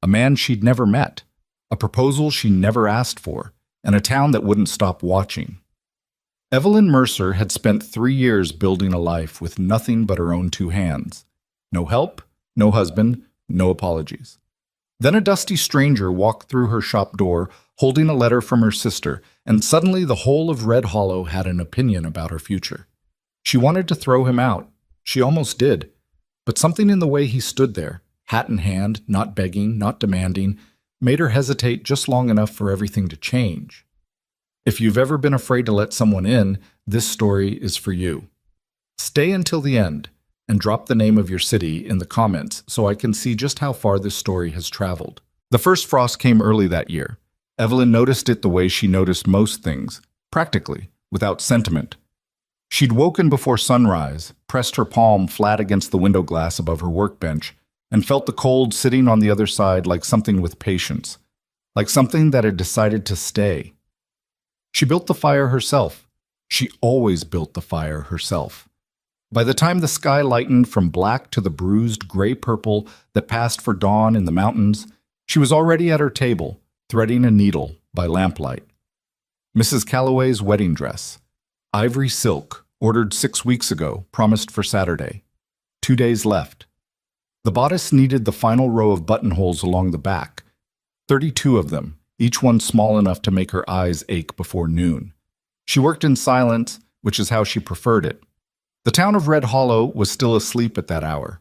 a man she'd never met, a proposal she never asked for, and a town that wouldn't stop watching. Evelyn Mercer had spent 3 years building a life with nothing but her own 2 hands. No help, no husband, no apologies. Then a dusty stranger walked through her shop door, holding a letter from her sister, and suddenly the whole of Red Hollow had an opinion about her future. She wanted to throw him out. She almost did. But something in the way he stood there, hat in hand, not begging, not demanding, made her hesitate just long enough for everything to change. If you've ever been afraid to let someone in, this story is for you. Stay until the end and drop the name of your city in the comments so I can see just how far this story has traveled. The first frost came early that year. Evelyn noticed it the way she noticed most things, practically, without sentiment. She'd woken before sunrise, pressed her palm flat against the window glass above her workbench, and felt the cold sitting on the other side like something with patience, like something that had decided to stay. She built the fire herself. She always built the fire herself. By the time the sky lightened from black to the bruised gray-purple that passed for dawn in the mountains, she was already at her table, threading a needle by lamplight. Mrs. Calloway's wedding dress, ivory silk, ordered 6 weeks ago, promised for Saturday. 2 days left. The bodice needed the final row of buttonholes along the back, 32 of them, each one small enough to make her eyes ache before noon. She worked in silence, which is how she preferred it. The town of Red Hollow was still asleep at that hour.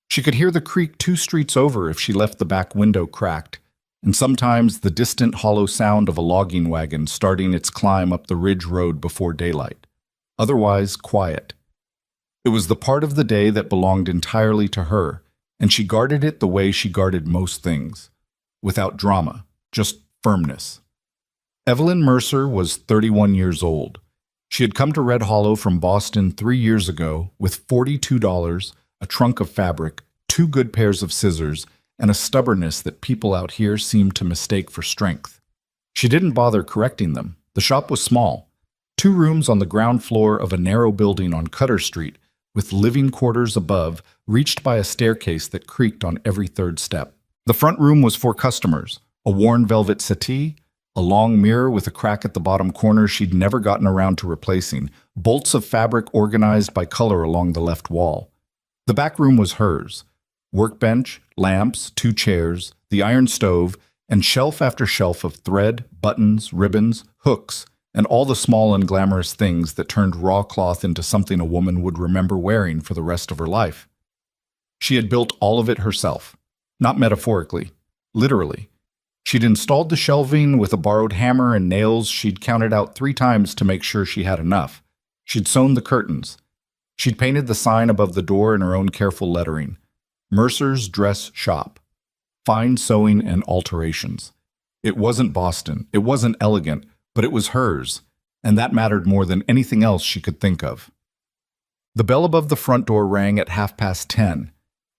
She could hear the creek 2 streets over if she left the back window cracked, and sometimes the distant hollow sound of a logging wagon starting its climb up the ridge road before daylight. Otherwise, quiet. It was the part of the day that belonged entirely to her, and she guarded it the way she guarded most things, without drama, just firmness. Evelyn Mercer was 31 years old. She had come to Red Hollow from Boston 3 years ago with $42, a trunk of fabric, 2 good pairs of scissors, and a stubbornness that people out here seemed to mistake for strength. She didn't bother correcting them. The shop was small, 2 rooms on the ground floor of a narrow building on Cutter Street, with living quarters above, reached by a staircase that creaked on every 3rd step. The front room was for customers, a worn velvet settee, a long mirror with a crack at the bottom corner she'd never gotten around to replacing, bolts of fabric organized by color along the left wall. The back room was hers. Workbench, lamps, 2 chairs, the iron stove, and shelf after shelf of thread, buttons, ribbons, hooks, and all the small and glamorous things that turned raw cloth into something a woman would remember wearing for the rest of her life. She had built all of it herself, not metaphorically, literally. She'd installed the shelving with a borrowed hammer and nails she'd counted out 3 times to make sure she had enough. She'd sewn the curtains. She'd painted the sign above the door in her own careful lettering. Mercer's Dress Shop. Fine sewing and alterations. It wasn't Boston. It wasn't elegant, but it was hers, and that mattered more than anything else she could think of. The bell above the front door rang at 10:30.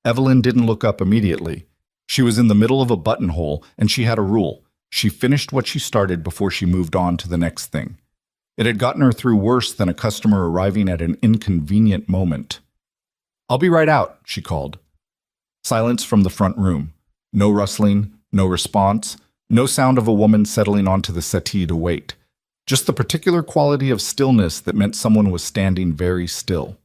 Evelyn didn't look up immediately. She was in the middle of a buttonhole, and she had a rule. She finished what she started before she moved on to the next thing. It had gotten her through worse than a customer arriving at an inconvenient moment. "I'll be right out," she called. Silence from the front room. No rustling, no response, no sound of a woman settling onto the settee to wait. Just the particular quality of stillness that meant someone was standing very still.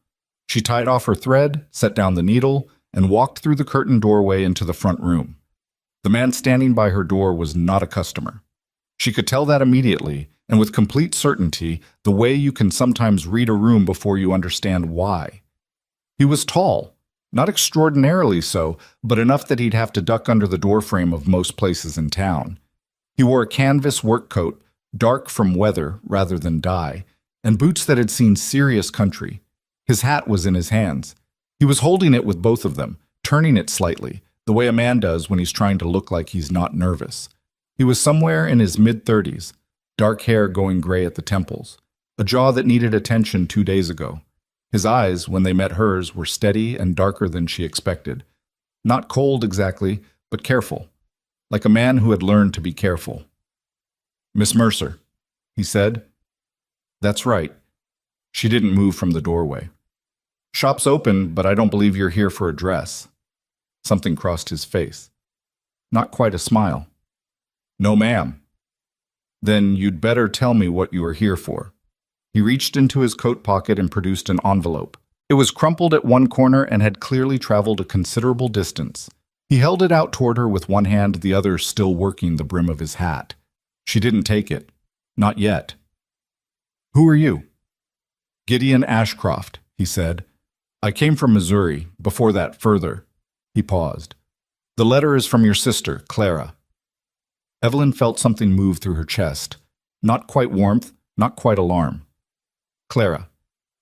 She tied off her thread, set down the needle, and walked through the curtained doorway into the front room. The man standing by her door was not a customer. She could tell that immediately, and with complete certainty, the way you can sometimes read a room before you understand why. He was tall, not extraordinarily so, but enough that he'd have to duck under the doorframe of most places in town. He wore a canvas work coat, dark from weather rather than dye, and boots that had seen serious country. His hat was in his hands. He was holding it with both of them, turning it slightly, the way a man does when he's trying to look like he's not nervous. He was somewhere in his mid-30s, dark hair going gray at the temples, a jaw that needed attention 2 days ago. His eyes, when they met hers, were steady and darker than she expected. Not cold exactly, but careful, like a man who had learned to be careful. "Miss Mercer," he said. "That's right." She didn't move from the doorway. "Shop's open, but I don't believe you're here for a dress." Something crossed his face. Not quite a smile. No, ma'am. Then you'd better tell me what you are here for. He reached into his coat pocket and produced an envelope. It was crumpled at one corner and had clearly traveled a considerable distance. He held it out toward her with one hand, the other still working the brim of his hat. She didn't take it. Not yet. Who are you? Gideon Ashcroft, he said. I came from Missouri, before that further. He paused. The letter is from your sister, Clara. Evelyn felt something move through her chest. Not quite warmth, not quite alarm. Clara.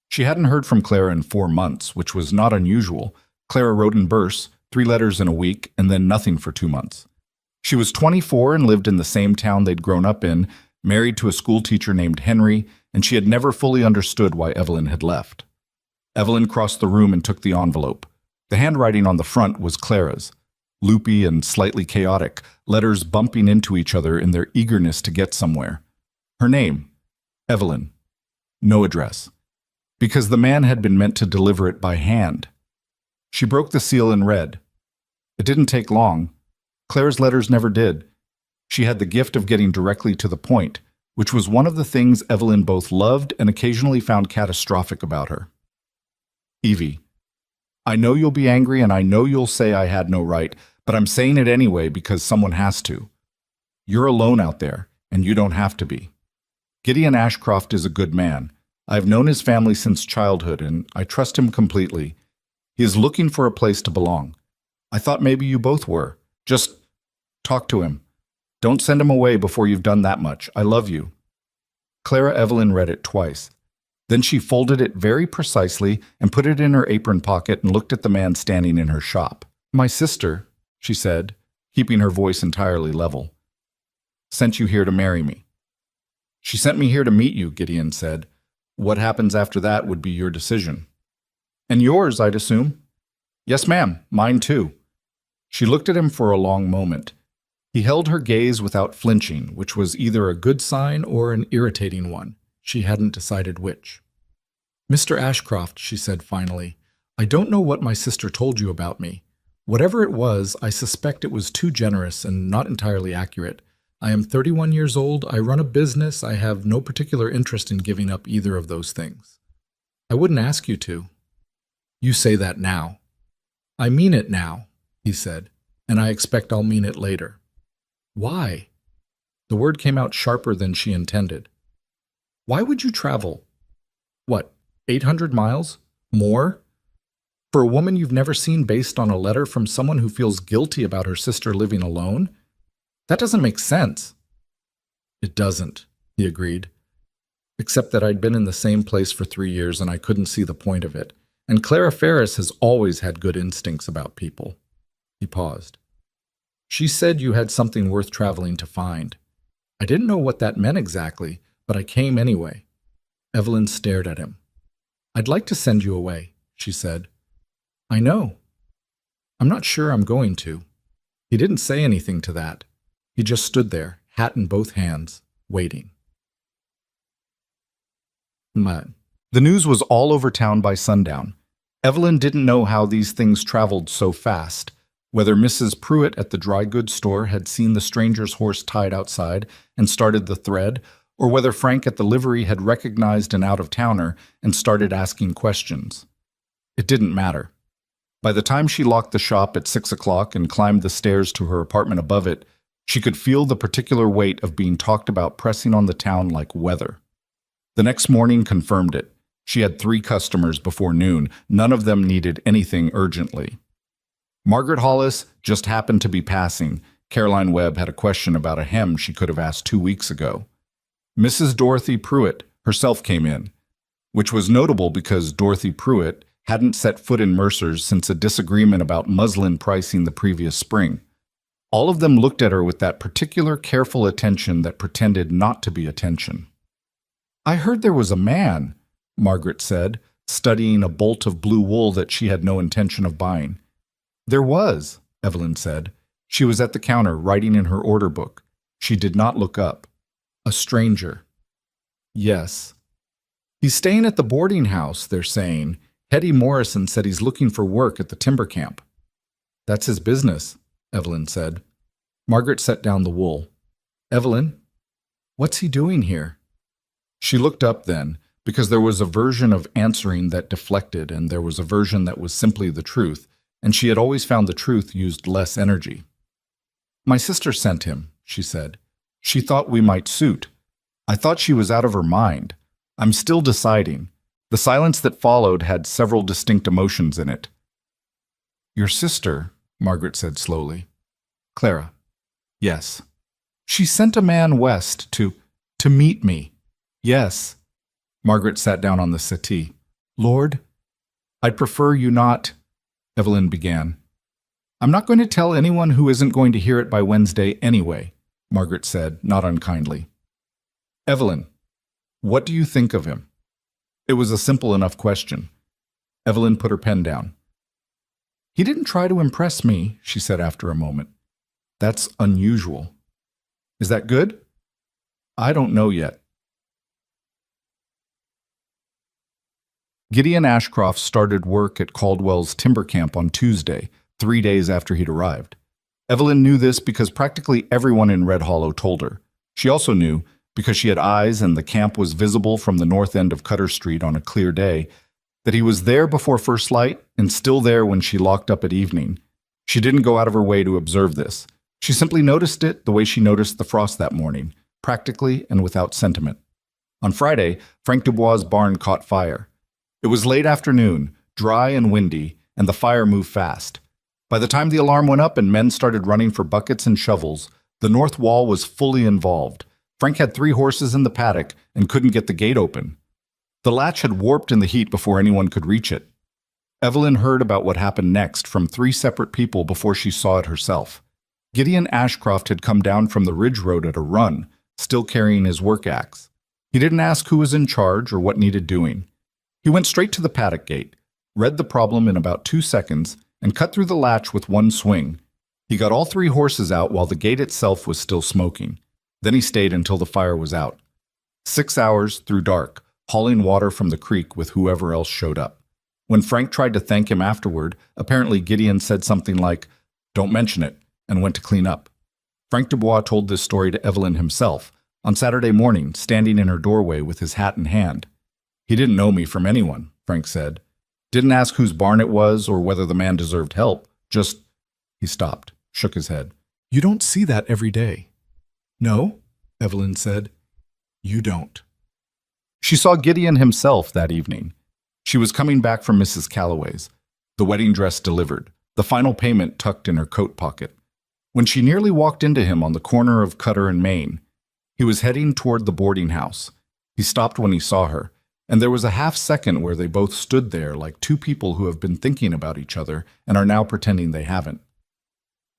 She hadn't heard from Clara in 4 months, which was not unusual. Clara wrote in bursts, 3 letters in a week, and then nothing for 2 months. She was 24 and lived in the same town they'd grown up in, married to a school teacher named Henry, and she had never fully understood why Evelyn had left. Evelyn crossed the room and took the envelope. The handwriting on the front was Clara's, loopy and slightly chaotic, letters bumping into each other in their eagerness to get somewhere. Her name, Evelyn. No address. Because the man had been meant to deliver it by hand. She broke the seal and read. It didn't take long. Clara's letters never did. She had the gift of getting directly to the point, which was one of the things Evelyn both loved and occasionally found catastrophic about her. Evie, I know you'll be angry and I know you'll say I had no right, but I'm saying it anyway because someone has to. You're alone out there, and you don't have to be. Gideon Ashcroft is a good man. I've known his family since childhood, and I trust him completely. He is looking for a place to belong. I thought maybe you both were. Just talk to him. Don't send him away before you've done that much. I love you. Clara Evelyn read it twice. Then she folded it very precisely and put it in her apron pocket and looked at the man standing in her shop. My sister, she said, keeping her voice entirely level, sent you here to marry me. She sent me here to meet you, Gideon said. What happens after that would be your decision. And yours, I'd assume. Yes, ma'am, mine too. She looked at him for a long moment. He held her gaze without flinching, which was either a good sign or an irritating one. She hadn't decided which. Mr. Ashcroft, she said finally, I don't know what my sister told you about me. Whatever it was, I suspect it was too generous and not entirely accurate. I am 31 years old, I run a business, I have no particular interest in giving up either of those things. I wouldn't ask you to. You say that now. I mean it now, he said, and I expect I'll mean it later. Why? The word came out sharper than she intended. Why would you travel? What, 800 miles? More? For a woman you've never seen based on a letter from someone who feels guilty about her sister living alone? That doesn't make sense. It doesn't, he agreed. Except that I'd been in the same place for 3 years and I couldn't see the point of it. And Clara Ferris has always had good instincts about people. He paused. She said you had something worth traveling to find. I didn't know what that meant exactly, but I came anyway. Evelyn stared at him. I'd like to send you away, she said. I know. I'm not sure I'm going to. He didn't say anything to that. He just stood there, hat in both hands, waiting. The news was all over town by sundown. Evelyn didn't know how these things traveled so fast, whether Mrs. Pruitt at the dry goods store had seen the stranger's horse tied outside and started the thread, or whether Frank at the livery had recognized an out-of-towner and started asking questions. It didn't matter. By the time she locked the shop at 6 o'clock and climbed the stairs to her apartment above it, she could feel the particular weight of being talked about pressing on the town like weather. The next morning confirmed it. She had 3 customers before noon. None of them needed anything urgently. Margaret Hollis just happened to be passing. Caroline Webb had a question about a hem she could have asked 2 weeks ago. Mrs. Dorothy Pruitt herself came in, which was notable because Dorothy Pruitt hadn't set foot in Mercer's since a disagreement about muslin pricing the previous spring. All of them looked at her with that particular careful attention that pretended not to be attention. I heard there was a man, Margaret said, studying a bolt of blue wool that she had no intention of buying. There was, Evelyn said. She was at the counter, writing in her order book. She did not look up. A stranger. Yes. He's staying at the boarding house, they're saying. Hetty Morrison said he's looking for work at the timber camp. That's his business, Evelyn said. Margaret set down the wool. Evelyn, what's he doing here? She looked up then, because there was a version of answering that deflected and there was a version that was simply the truth, and she had always found the truth used less energy. My sister sent him, she said. She thought we might suit. I thought she was out of her mind. I'm still deciding. The silence that followed had several distinct emotions in it. Your sister, Margaret said slowly. Clara. Yes. She sent a man west to meet me. Yes. Margaret sat down on the settee. Lord, I'd prefer you not, Evelyn began. I'm not going to tell anyone who isn't going to hear it by Wednesday anyway, Margaret said, not unkindly. Evelyn, what do you think of him? It was a simple enough question. Evelyn put her pen down. He didn't try to impress me, she said after a moment. That's unusual. Is that good? I don't know yet. Gideon Ashcroft started work at Caldwell's timber camp on Tuesday, 3 days after he'd arrived. Evelyn knew this because practically everyone in Red Hollow told her. She also knew, because she had eyes and the camp was visible from the north end of Cutter Street on a clear day, that he was there before first light and still there when she locked up at evening. She didn't go out of her way to observe this. She simply noticed it the way she noticed the frost that morning, practically and without sentiment. On Friday, Frank Dubois' barn caught fire. It was late afternoon, dry and windy, and the fire moved fast. By the time the alarm went up and men started running for buckets and shovels, the north wall was fully involved. Frank had 3 horses in the paddock and couldn't get the gate open. The latch had warped in the heat before anyone could reach it. Evelyn heard about what happened next from 3 separate people before she saw it herself. Gideon Ashcroft had come down from the ridge road at a run, still carrying his work axe. He didn't ask who was in charge or what needed doing. He went straight to the paddock gate, read the problem in about 2 seconds, and cut through the latch with one swing. He got all 3 horses out while the gate itself was still smoking. Then he stayed until the fire was out. 6 hours through dark, hauling water from the creek with whoever else showed up. When Frank tried to thank him afterward, apparently Gideon said something like, "Don't mention it," and went to clean up. Frank Dubois told this story to Evelyn himself, on Saturday morning, standing in her doorway with his hat in hand. He didn't know me from anyone, Frank said. Didn't ask whose barn it was or whether the man deserved help. Just, he stopped, shook his head. You don't see that every day. No, Evelyn said. You don't. She saw Gideon himself that evening. She was coming back from Mrs. Calloway's, the wedding dress delivered, the final payment tucked in her coat pocket. When she nearly walked into him on the corner of Cutter and Main, he was heading toward the boarding house. He stopped when he saw her, and there was a half-second where they both stood there like 2 people who have been thinking about each other and are now pretending they haven't.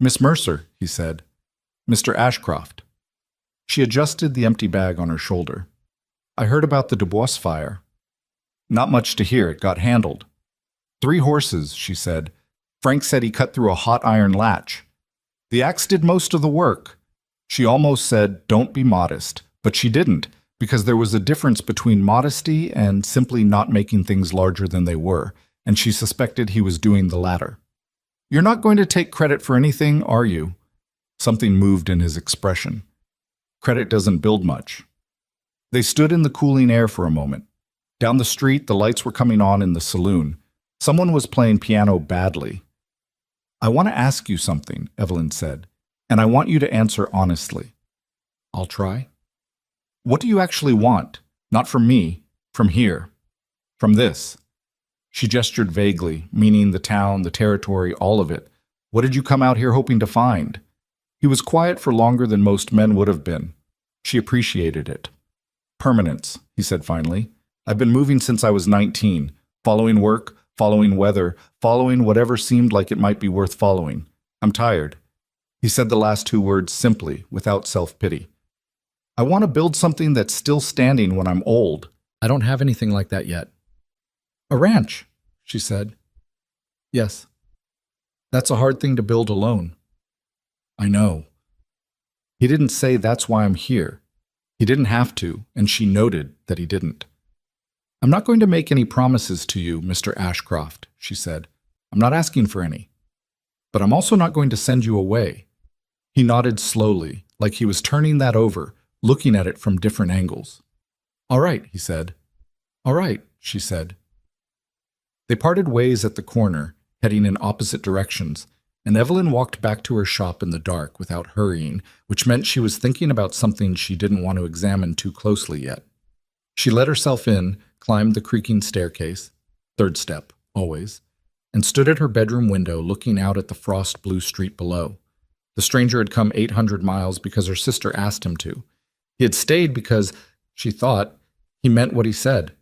Miss Mercer, he said. Mr. Ashcroft. She adjusted the empty bag on her shoulder. I heard about the Dubois fire. Not much to hear, it got handled. 3 horses, she said. Frank said he cut through a hot iron latch. The axe did most of the work. She almost said, don't be modest, but she didn't, because there was a difference between modesty and simply not making things larger than they were, and she suspected he was doing the latter. You're not going to take credit for anything, are you? Something moved in his expression. Credit doesn't build much. They stood in the cooling air for a moment. Down the street, the lights were coming on in the saloon. Someone was playing piano badly. I want to ask you something, Evelyn said, and I want you to answer honestly. I'll try. What do you actually want? Not from me, from here, from this. She gestured vaguely, meaning the town, the territory, all of it. What did you come out here hoping to find? He was quiet for longer than most men would have been. She appreciated it. Permanence, he said finally. I've been moving since I was 19, following work, following weather, following whatever seemed like it might be worth following. I'm tired. He said the last 2 words simply, without self-pity. I want to build something that's still standing when I'm old. I don't have anything like that yet. A ranch, she said. Yes. That's a hard thing to build alone. I know. He didn't say that's why I'm here. He didn't have to, and she noted that he didn't. I'm not going to make any promises to you, Mr. Ashcroft, she said. I'm not asking for any. But I'm also not going to send you away. He nodded slowly, like he was turning that over, looking at it from different angles. "All right," he said. "All right," she said. They parted ways at the corner, heading in opposite directions, and Evelyn walked back to her shop in the dark without hurrying, which meant she was thinking about something she didn't want to examine too closely yet. She let herself in, climbed the creaking staircase, third step, always, and stood at her bedroom window looking out at the frost-blue street below. The stranger had come 800 miles because her sister asked him to. He had stayed because, she thought, he meant what he said.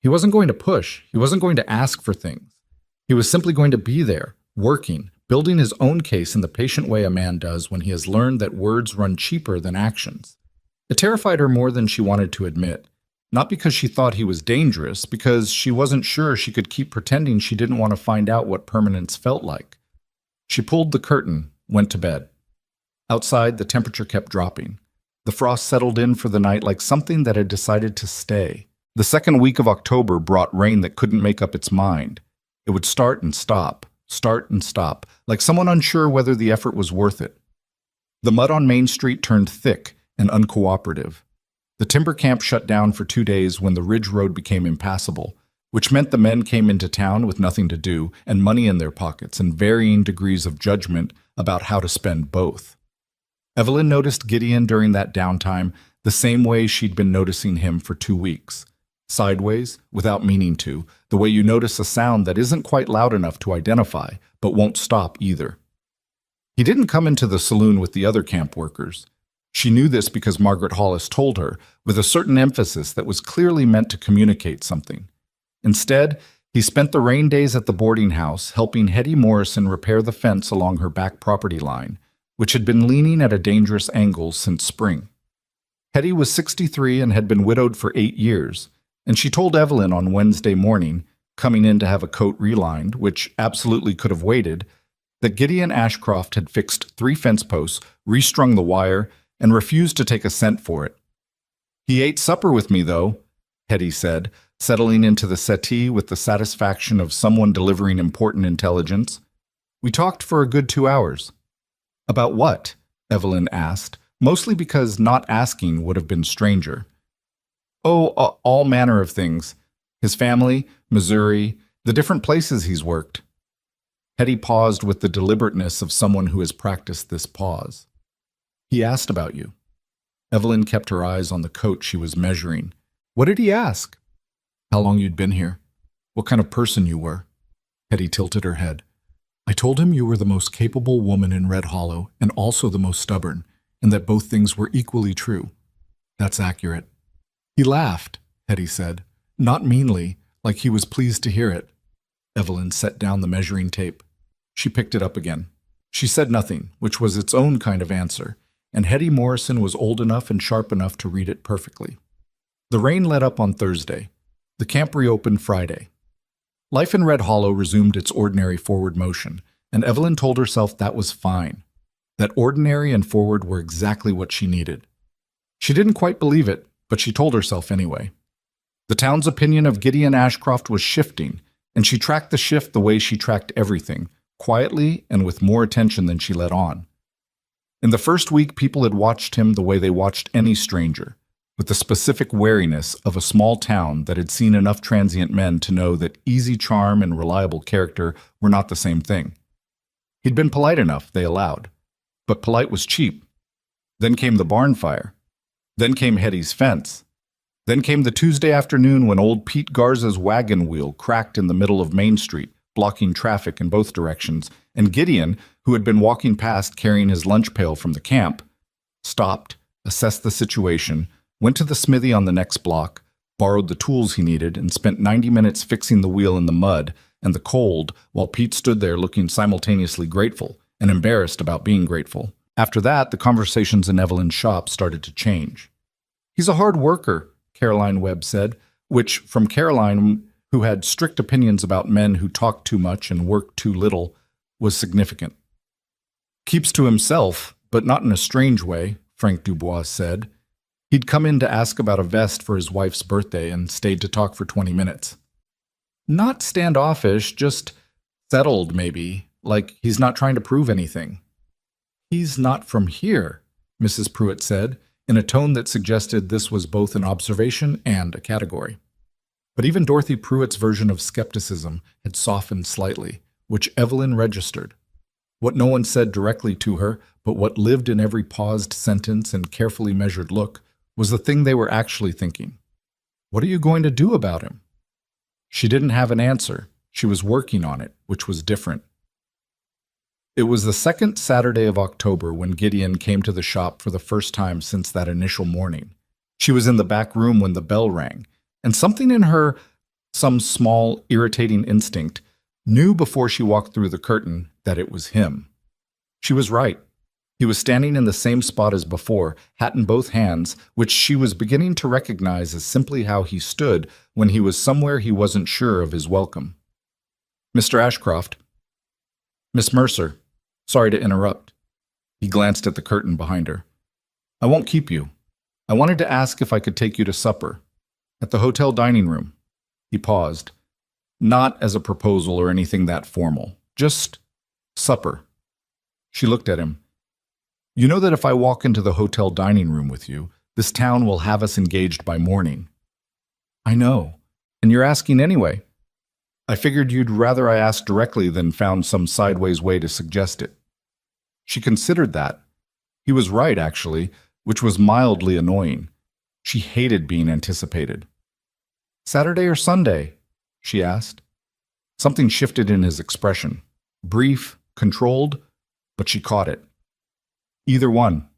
He wasn't going to push. He wasn't going to ask for things. He was simply going to be there, working, building his own case in the patient way a man does when he has learned that words run cheaper than actions. It terrified her more than she wanted to admit. Not because she thought he was dangerous, because she wasn't sure she could keep pretending she didn't want to find out what permanence felt like. She pulled the curtain, went to bed. Outside, the temperature kept dropping. The frost settled in for the night like something that had decided to stay. The second week of October brought rain that couldn't make up its mind. It would start and stop, like someone unsure whether the effort was worth it. The mud on Main Street turned thick and uncooperative. The timber camp shut down for 2 days when the ridge road became impassable, which meant the men came into town with nothing to do and money in their pockets and varying degrees of judgment about how to spend both. Evelyn noticed Gideon during that downtime the same way she'd been noticing him for 2 weeks. Sideways, without meaning to, the way you notice a sound that isn't quite loud enough to identify, but won't stop either. He didn't come into the saloon with the other camp workers. She knew this because Margaret Hollis told her, with a certain emphasis that was clearly meant to communicate something. Instead, he spent the rain days at the boarding house helping Hetty Morrison repair the fence along her back property line, which had been leaning at a dangerous angle since spring. Hetty was 63 and had been widowed for 8 years, and she told Evelyn on Wednesday morning, coming in to have a coat relined, which absolutely could have waited, that Gideon Ashcroft had fixed 3 fence posts, restrung the wire, and refused to take a cent for it. "He ate supper with me, though," Hetty said, settling into the settee with the satisfaction of someone delivering important intelligence. "We talked for a good 2 hours." "About what?" Evelyn asked, mostly because not asking would have been stranger. "Oh, all manner of things. His family, Missouri, the different places he's worked." Hetty paused with the deliberateness of someone who has practiced this pause. "He asked about you." Evelyn kept her eyes on the coat she was measuring. "What did he ask?" "How long you'd been here. What kind of person you were." Hetty tilted her head. "I told him you were the most capable woman in Red Hollow and also the most stubborn, and that both things were equally true. That's accurate." "He laughed," Hetty said, "not meanly, like he was pleased to hear it." Evelyn set down the measuring tape. She picked it up again. She said nothing, which was its own kind of answer, and Hetty Morrison was old enough and sharp enough to read it perfectly. The rain let up on Thursday. The camp reopened Friday. Life in Red Hollow resumed its ordinary forward motion, and Evelyn told herself that was fine. That ordinary and forward were exactly what she needed. She didn't quite believe it, but she told herself anyway. The town's opinion of Gideon Ashcroft was shifting, and she tracked the shift the way she tracked everything, quietly and with more attention than she let on. In the first week, people had watched him the way they watched any stranger, with the specific wariness of a small town that had seen enough transient men to know that easy charm and reliable character were not the same thing. He'd been polite enough, they allowed. But polite was cheap. Then came the barn fire. Then came Hetty's fence. Then came the Tuesday afternoon when old Pete Garza's wagon wheel cracked in the middle of Main Street, blocking traffic in both directions, and Gideon, who had been walking past carrying his lunch pail from the camp, stopped, assessed the situation, went to the smithy on the next block, borrowed the tools he needed, and spent 90 minutes fixing the wheel in the mud and the cold while Pete stood there looking simultaneously grateful and embarrassed about being grateful. After that, the conversations in Evelyn's shop started to change. "He's a hard worker," Caroline Webb said, which, from Caroline, who had strict opinions about men who talked too much and worked too little, was significant. "Keeps to himself, but not in a strange way," Frank Dubois said. He'd come in to ask about a vest for his wife's birthday and stayed to talk for 20 minutes. "Not standoffish, just settled, maybe, like he's not trying to prove anything." He's not from here, Mrs. Pruitt said, in a tone that suggested this was both an observation and a category. But even Dorothy Pruitt's version of skepticism had softened slightly, which Evelyn registered. What no one said directly to her, but what lived in every paused sentence and carefully measured look, was the thing they were actually thinking. What are you going to do about him? She didn't have an answer. She was working on it, which was different. It was the second Saturday of October when Gideon came to the shop for the first time since that initial morning. She was in the back room when the bell rang, and something in her, some small, irritating instinct, knew before she walked through the curtain that it was him. She was right. He was standing in the same spot as before, hat in both hands, which she was beginning to recognize as simply how he stood when he was somewhere he wasn't sure of his welcome. Mr. Ashcroft. Miss Mercer. Sorry to interrupt. He glanced at the curtain behind her. I won't keep you. I wanted to ask if I could take you to supper. At the hotel dining room. He paused. Not as a proposal or anything that formal. Just supper. She looked at him. You know that if I walk into the hotel dining room with you, this town will have us engaged by morning. I know. And you're asking anyway. I figured you'd rather I asked directly than found some sideways way to suggest it. She considered that. He was right, actually, which was mildly annoying. She hated being anticipated. Saturday or Sunday? She asked. Something shifted in his expression. Brief, controlled, but she caught it. Either one.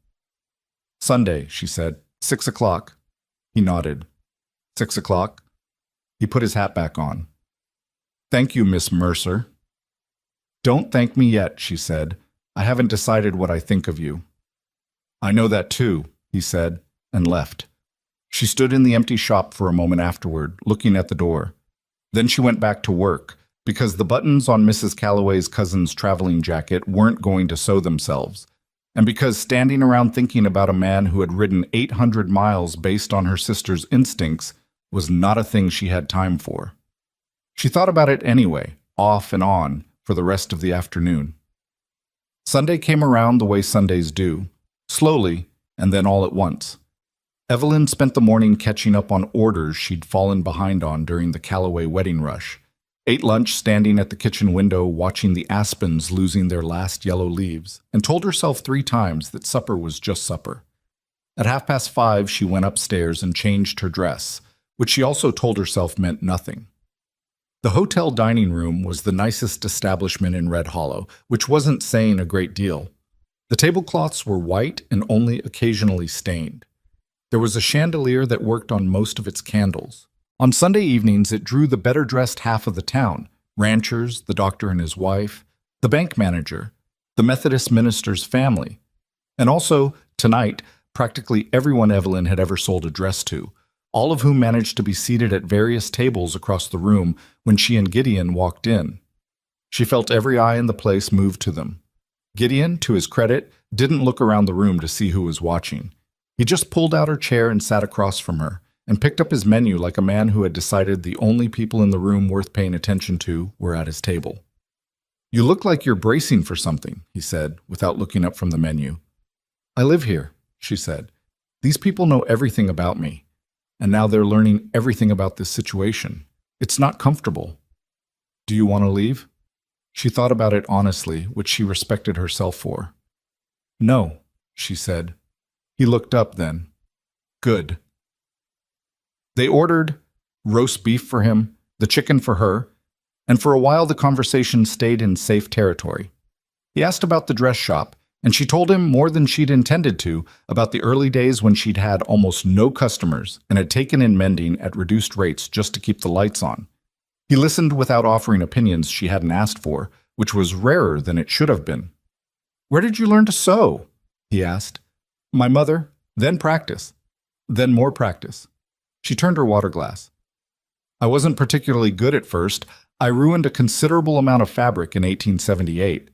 Sunday, she said. 6 o'clock. He nodded. 6 o'clock. He put his hat back on. Thank you, Miss Mercer. Don't thank me yet, she said. I haven't decided what I think of you. I know that too, he said, and left. She stood in the empty shop for a moment afterward, looking at the door. Then she went back to work, because the buttons on Mrs. Calloway's cousin's traveling jacket weren't going to sew themselves, and because standing around thinking about a man who had ridden 800 miles based on her sister's instincts was not a thing she had time for. She thought about it anyway, off and on, for the rest of the afternoon. Sunday came around the way Sundays do, slowly, and then all at once. Evelyn spent the morning catching up on orders she'd fallen behind on during the Calloway wedding rush, ate lunch standing at the kitchen window watching the aspens losing their last yellow leaves, and told herself 3 times that supper was just supper. At 5:30, she went upstairs and changed her dress, which she also told herself meant nothing. The hotel dining room was the nicest establishment in Red Hollow, which wasn't saying a great deal. The tablecloths were white and only occasionally stained. There was a chandelier that worked on most of its candles. On Sunday evenings, it drew the better-dressed half of the town, ranchers, the doctor and his wife, the bank manager, the Methodist minister's family, and also, tonight, practically everyone Evelyn had ever sold a dress to, all of whom managed to be seated at various tables across the room when she and Gideon walked in. She felt every eye in the place move to them. Gideon, to his credit, didn't look around the room to see who was watching. He just pulled out her chair and sat across from her, and picked up his menu like a man who had decided the only people in the room worth paying attention to were at his table. You look like you're bracing for something, he said, without looking up from the menu. I live here, she said. These people know everything about me. And now they're learning everything about this situation. It's not comfortable. Do you want to leave? She thought about it honestly, which she respected herself for. No, she said. He looked up then. Good. They ordered roast beef for him, the chicken for her, and for a while the conversation stayed in safe territory. He asked about the dress shop, and she told him more than she'd intended to about the early days when she'd had almost no customers and had taken in mending at reduced rates just to keep the lights on. He listened without offering opinions she hadn't asked for, which was rarer than it should have been. Where did you learn to sew? He asked. My mother, then practice, then more practice. She turned her water glass. I wasn't particularly good at first. I ruined a considerable amount of fabric in 1878.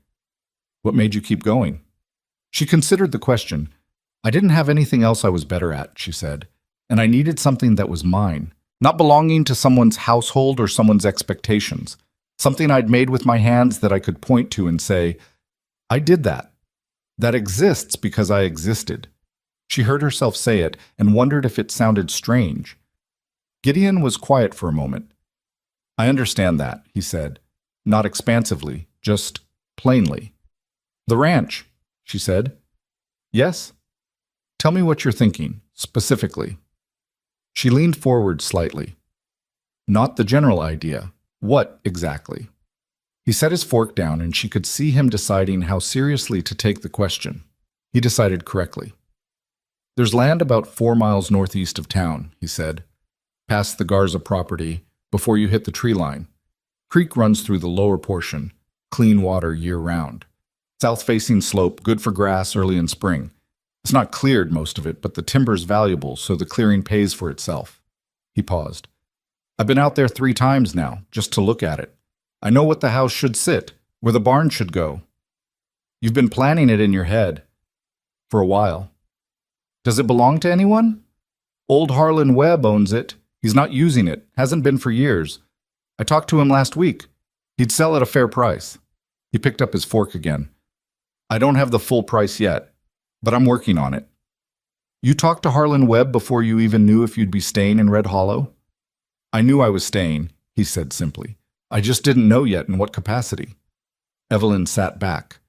What made you keep going? She considered the question. I didn't have anything else I was better at, she said, and I needed something that was mine, not belonging to someone's household or someone's expectations, something I'd made with my hands that I could point to and say, I did that. That exists because I existed. She heard herself say it and wondered if it sounded strange. Gideon was quiet for a moment. I understand that, he said, not expansively, just plainly. The ranch, she said. Yes? Tell me what you're thinking, specifically. She leaned forward slightly. Not the general idea. What exactly? He set his fork down and she could see him deciding how seriously to take the question. He decided correctly. There's land about 4 miles northeast of town, he said, past the Garza property, before you hit the tree line. Creek runs through the lower portion, clean water year-round. South-facing slope, good for grass early in spring. It's not cleared, most of it, but the timber's valuable, so the clearing pays for itself. He paused. I've been out there 3 times now, just to look at it. I know what the house should sit, where the barn should go. You've been planning it in your head. For a while. Does it belong to anyone? Old Harlan Webb owns it. He's not using it, hasn't been for years. I talked to him last week. He'd sell at a fair price. He picked up his fork again. I don't have the full price yet, but I'm working on it. You talked to Harlan Webb before you even knew if you'd be staying in Red Hollow? I knew I was staying, he said simply. I just didn't know yet in what capacity. Evelyn sat back.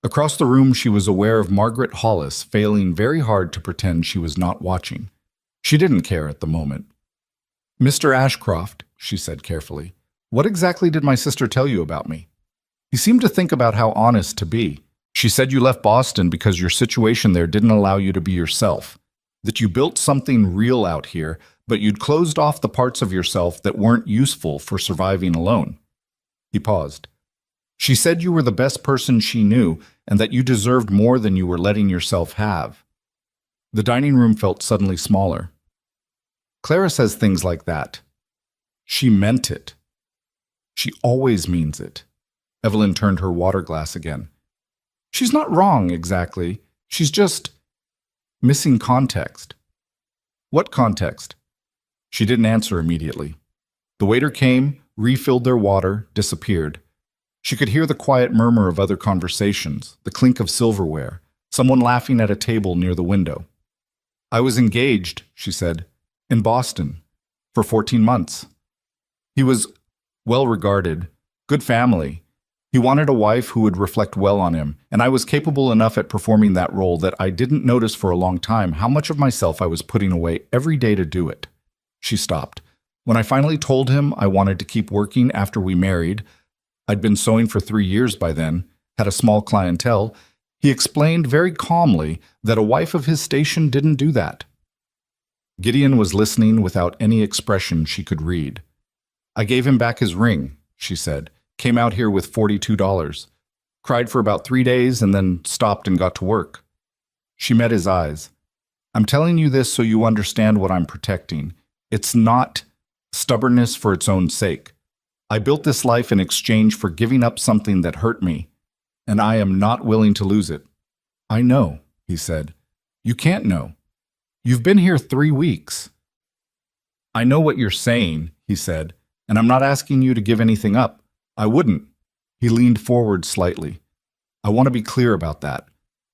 Across the room she was aware of Margaret Hollis failing very hard to pretend she was not watching. She didn't care at the moment. Mr. Ashcroft, she said carefully, what exactly did my sister tell you about me? He seemed to think about how honest to be. She said you left Boston because your situation there didn't allow you to be yourself, that you built something real out here, but you'd closed off the parts of yourself that weren't useful for surviving alone. He paused. She said you were the best person she knew and that you deserved more than you were letting yourself have. The dining room felt suddenly smaller. Clara says things like that. She meant it. She always means it. Evelyn turned her water glass again. She's not wrong, exactly. She's just missing context. What context? She didn't answer immediately. The waiter came, refilled their water, disappeared. She could hear the quiet murmur of other conversations, the clink of silverware, someone laughing at a table near the window. I was engaged, she said, in Boston, for 14 months. He was well regarded, good family. He wanted a wife who would reflect well on him, and I was capable enough at performing that role that I didn't notice for a long time how much of myself I was putting away every day to do it. She stopped. When I finally told him I wanted to keep working after we married, I'd been sewing for 3 years by then, had a small clientele, he explained very calmly that a wife of his station didn't do that. Gideon was listening without any expression she could read. I gave him back his ring, she said, came out here with $42, cried for about 3 days and then stopped and got to work. She met his eyes. I'm telling you this so you understand what I'm protecting. It's not stubbornness for its own sake. I built this life in exchange for giving up something that hurt me, and I am not willing to lose it. I know, he said. You can't know. You've been here 3 weeks. I know what you're saying, he said, and I'm not asking you to give anything up. I wouldn't. He leaned forward slightly. I want to be clear about that.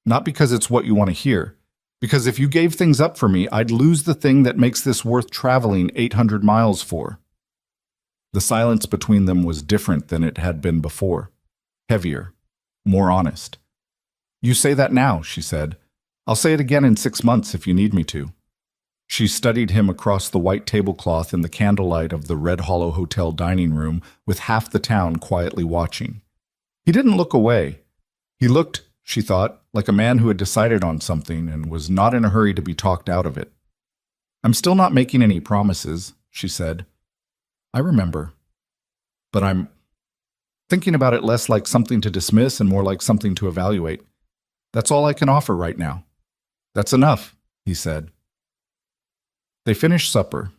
Not because it's what you want to hear. Because if you gave things up for me, I'd lose the thing that makes this worth traveling 800 miles for. The silence between them was different than it had been before. Heavier. More honest. You say that now, she said. I'll say it again in 6 months if you need me to. She studied him across the white tablecloth in the candlelight of the Red Hollow Hotel dining room with half the town quietly watching. He didn't look away. He looked, she thought, like a man who had decided on something and was not in a hurry to be talked out of it. I'm still not making any promises, she said. I remember. But I'm thinking about it less like something to dismiss and more like something to evaluate. That's all I can offer right now. That's enough, he said. They finished supper.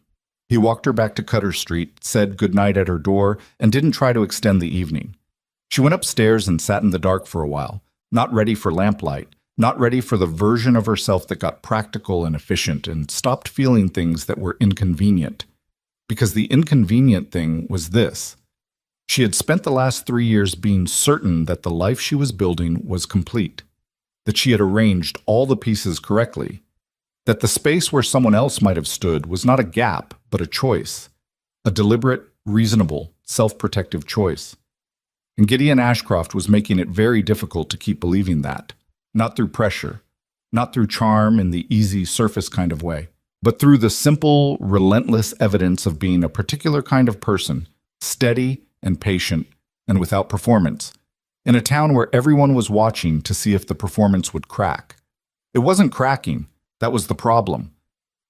He walked her back to Cutter Street, said goodnight at her door, and didn't try to extend the evening. She went upstairs and sat in the dark for a while, not ready for lamplight, not ready for the version of herself that got practical and efficient and stopped feeling things that were inconvenient. Because the inconvenient thing was this. She had spent the last 3 years being certain that the life she was building was complete. that she had arranged all the pieces correctly, that the space where someone else might have stood was not a gap, but a choice, a deliberate, reasonable, self-protective choice. And Gideon Ashcroft was making it very difficult to keep believing that, not through pressure, not through charm in the easy surface kind of way, but through the simple, relentless evidence of being a particular kind of person, steady and patient and without performance, in a town where everyone was watching to see if the performance would crack. It wasn't cracking, that was the problem.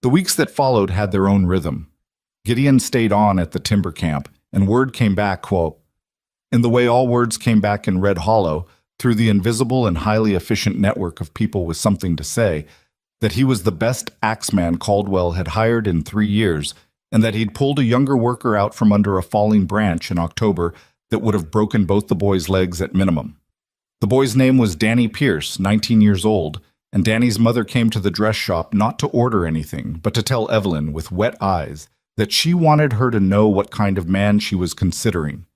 The weeks that followed had their own rhythm. Gideon stayed on at the timber camp, and word came back, quote, in the way all words came back in Red Hollow, through the invisible and highly efficient network of people with something to say, that he was the best axeman Caldwell had hired in 3 years, and that he'd pulled a younger worker out from under a falling branch in October that would have broken both the boy's legs at minimum. The boy's name was Danny Pierce, 19 years old, and Danny's mother came to the dress shop not to order anything, but to tell Evelyn, with wet eyes, that she wanted her to know what kind of man she was considering.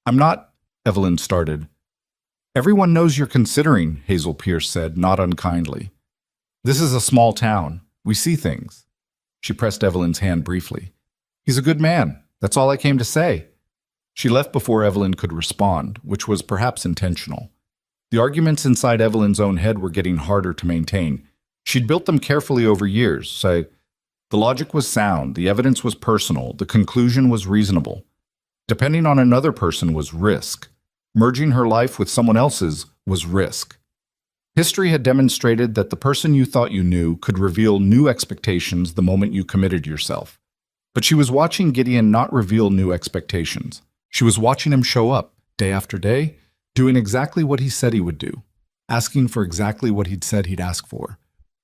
I'm not, Evelyn started. Everyone knows you're considering, Hazel Pierce said, not unkindly. This is a small town. We see things. She pressed Evelyn's hand briefly. He's a good man. That's all I came to say. She left before Evelyn could respond, which was perhaps intentional. The arguments inside Evelyn's own head were getting harder to maintain. She'd built them carefully over years, say, the logic was sound, the evidence was personal, the conclusion was reasonable. Depending on another person was risk. Merging her life with someone else's was risk. History had demonstrated that the person you thought you knew could reveal new expectations the moment you committed yourself. But she was watching Gideon not reveal new expectations. She was watching him show up, day after day, doing exactly what he said he would do, asking for exactly what he'd said he'd ask for,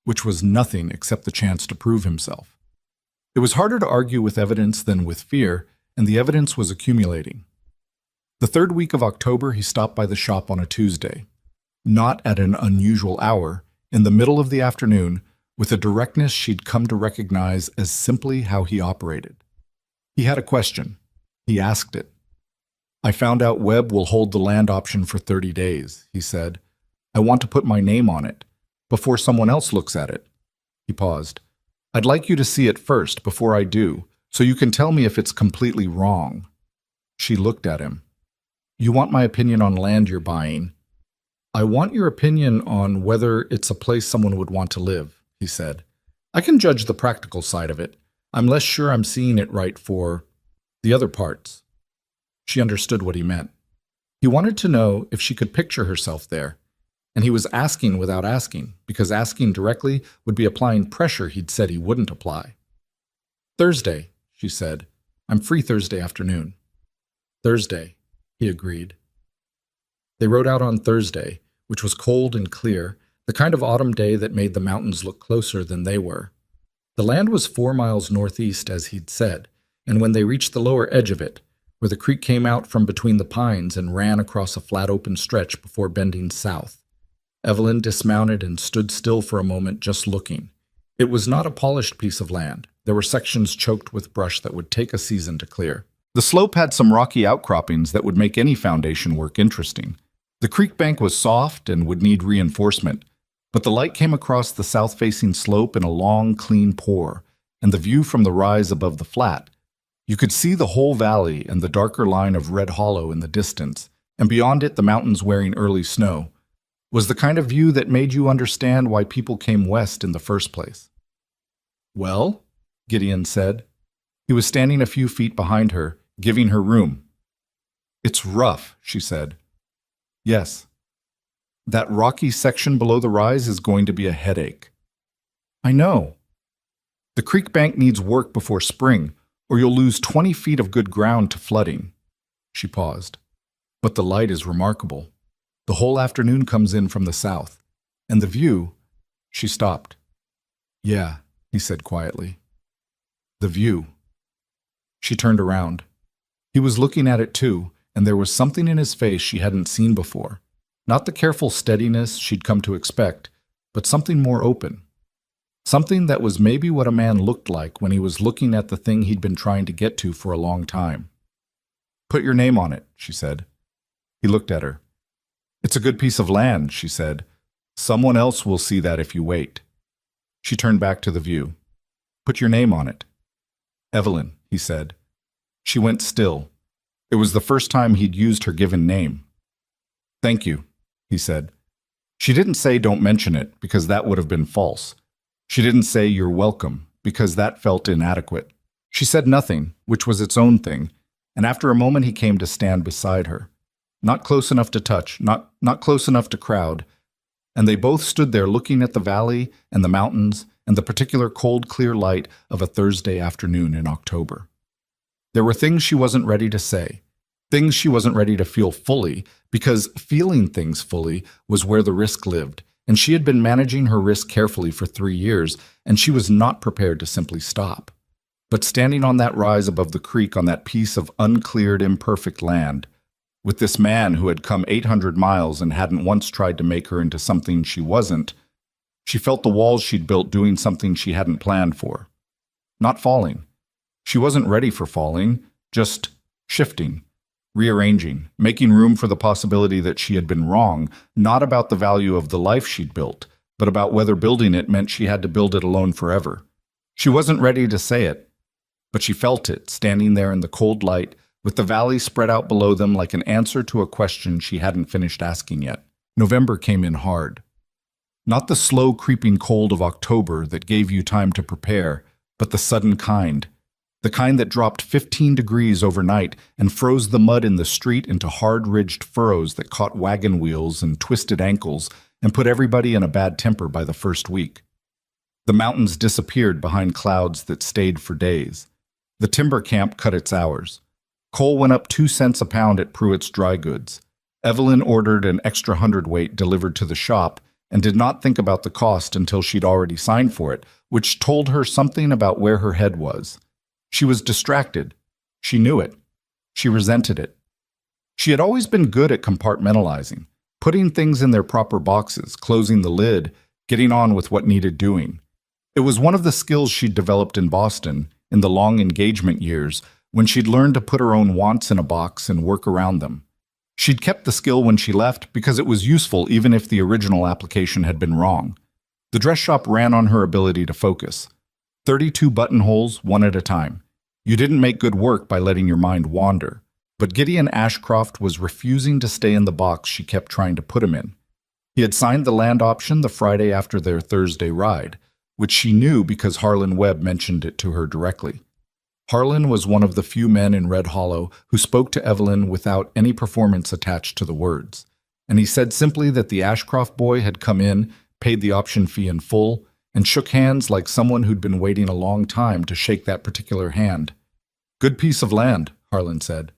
which was nothing except the chance to prove himself. It was harder to argue with evidence than with fear, and the evidence was accumulating. The third week of October, he stopped by the shop on a Tuesday, not at an unusual hour, in the middle of the afternoon, with a directness she'd come to recognize as simply how he operated. He had a question. He asked it. I found out Webb will hold the land option for 30 days, he said. I want to put my name on it, before someone else looks at it. He paused. I'd like you to see it first, before I do, so you can tell me if it's completely wrong. She looked at him. You want my opinion on land you're buying? I want your opinion on whether it's a place someone would want to live, he said. I can judge the practical side of it. I'm less sure I'm seeing it right for the other parts. She understood what he meant. He wanted to know if she could picture herself there, and he was asking without asking, because asking directly would be applying pressure he'd said he wouldn't apply. Thursday, she said. I'm free Thursday afternoon. Thursday, he agreed. They rode out on Thursday, which was cold and clear, the kind of autumn day that made the mountains look closer than they were. The land was 4 miles northeast, as he'd said, and when they reached the lower edge of it, where the creek came out from between the pines and ran across a flat open stretch before bending south, Evelyn dismounted and stood still for a moment, just looking. It was not a polished piece of land. There were sections choked with brush that would take a season to clear. The slope had some rocky outcroppings that would make any foundation work interesting. The creek bank was soft and would need reinforcement, but the light came across the south-facing slope in a long, clean pour, and the view from the rise above the flat. You could see the whole valley and the darker line of Red Hollow in the distance, and beyond it the mountains wearing early snow, was the kind of view that made you understand why people came west in the first place. Well, Gideon said. He was standing a few feet behind her, giving her room. It's rough, she said. Yes. That rocky section below the rise is going to be a headache. I know. The creek bank needs work before spring, or you'll lose 20 feet of good ground to flooding. She paused. But the light is remarkable. The whole afternoon comes in from the south. And the view... She stopped. Yeah, he said quietly. The view. She turned around. He was looking at it too, and there was something in his face she hadn't seen before. Not the careful steadiness she'd come to expect, but something more open. Something that was maybe what a man looked like when he was looking at the thing he'd been trying to get to for a long time. Put your name on it, she said. He looked at her. It's a good piece of land, she said. Someone else will see that if you wait. She turned back to the view. Put your name on it. Evelyn, he said. She went still. It was the first time he'd used her given name. Thank you, he said. She didn't say don't mention it, because that would have been false. She didn't say you're welcome, because that felt inadequate. She said nothing, which was its own thing, and after a moment he came to stand beside her. Not close enough to touch, not close enough to crowd, and they both stood there looking at the valley and the mountains and the particular cold, clear light of a Thursday afternoon in October. There were things she wasn't ready to say, things she wasn't ready to feel fully, because feeling things fully was where the risk lived, and she had been managing her risk carefully for 3 years, and she was not prepared to simply stop. But standing on that rise above the creek on that piece of uncleared, imperfect land, with this man who had come 800 miles and hadn't once tried to make her into something she wasn't, she felt the walls she'd built doing something she hadn't planned for. Not falling. She wasn't ready for falling, just shifting, rearranging, making room for the possibility that she had been wrong, not about the value of the life she'd built, but about whether building it meant she had to build it alone forever. She wasn't ready to say it, but she felt it, standing there in the cold light, with the valley spread out below them like an answer to a question she hadn't finished asking yet. November came in hard. Not the slow, creeping cold of October that gave you time to prepare, but the sudden kind. The kind that dropped 15 degrees overnight and froze the mud in the street into hard-ridged furrows that caught wagon wheels and twisted ankles and put everybody in a bad temper by the first week. The mountains disappeared behind clouds that stayed for days. The timber camp cut its hours. Coal went up 2 cents a pound at Pruitt's Dry Goods. Evelyn ordered an extra hundredweight delivered to the shop and did not think about the cost until she'd already signed for it, which told her something about where her head was. She was distracted. She knew it. She resented it. She had always been good at compartmentalizing, putting things in their proper boxes, closing the lid, getting on with what needed doing. It was one of the skills she'd developed in Boston in the long engagement years, when she'd learned to put her own wants in a box and work around them. She'd kept the skill when she left because it was useful even if the original application had been wrong. The dress shop ran on her ability to focus. 32 buttonholes, one at a time. You didn't make good work by letting your mind wander. But Gideon Ashcroft was refusing to stay in the box she kept trying to put him in. He had signed the land option the Friday after their Thursday ride, which she knew because Harlan Webb mentioned it to her directly. Harlan was one of the few men in Red Hollow who spoke to Evelyn without any performance attached to the words, and he said simply that the Ashcroft boy had come in, paid the option fee in full, and shook hands like someone who'd been waiting a long time to shake that particular hand. "Good piece of land," Harlan said.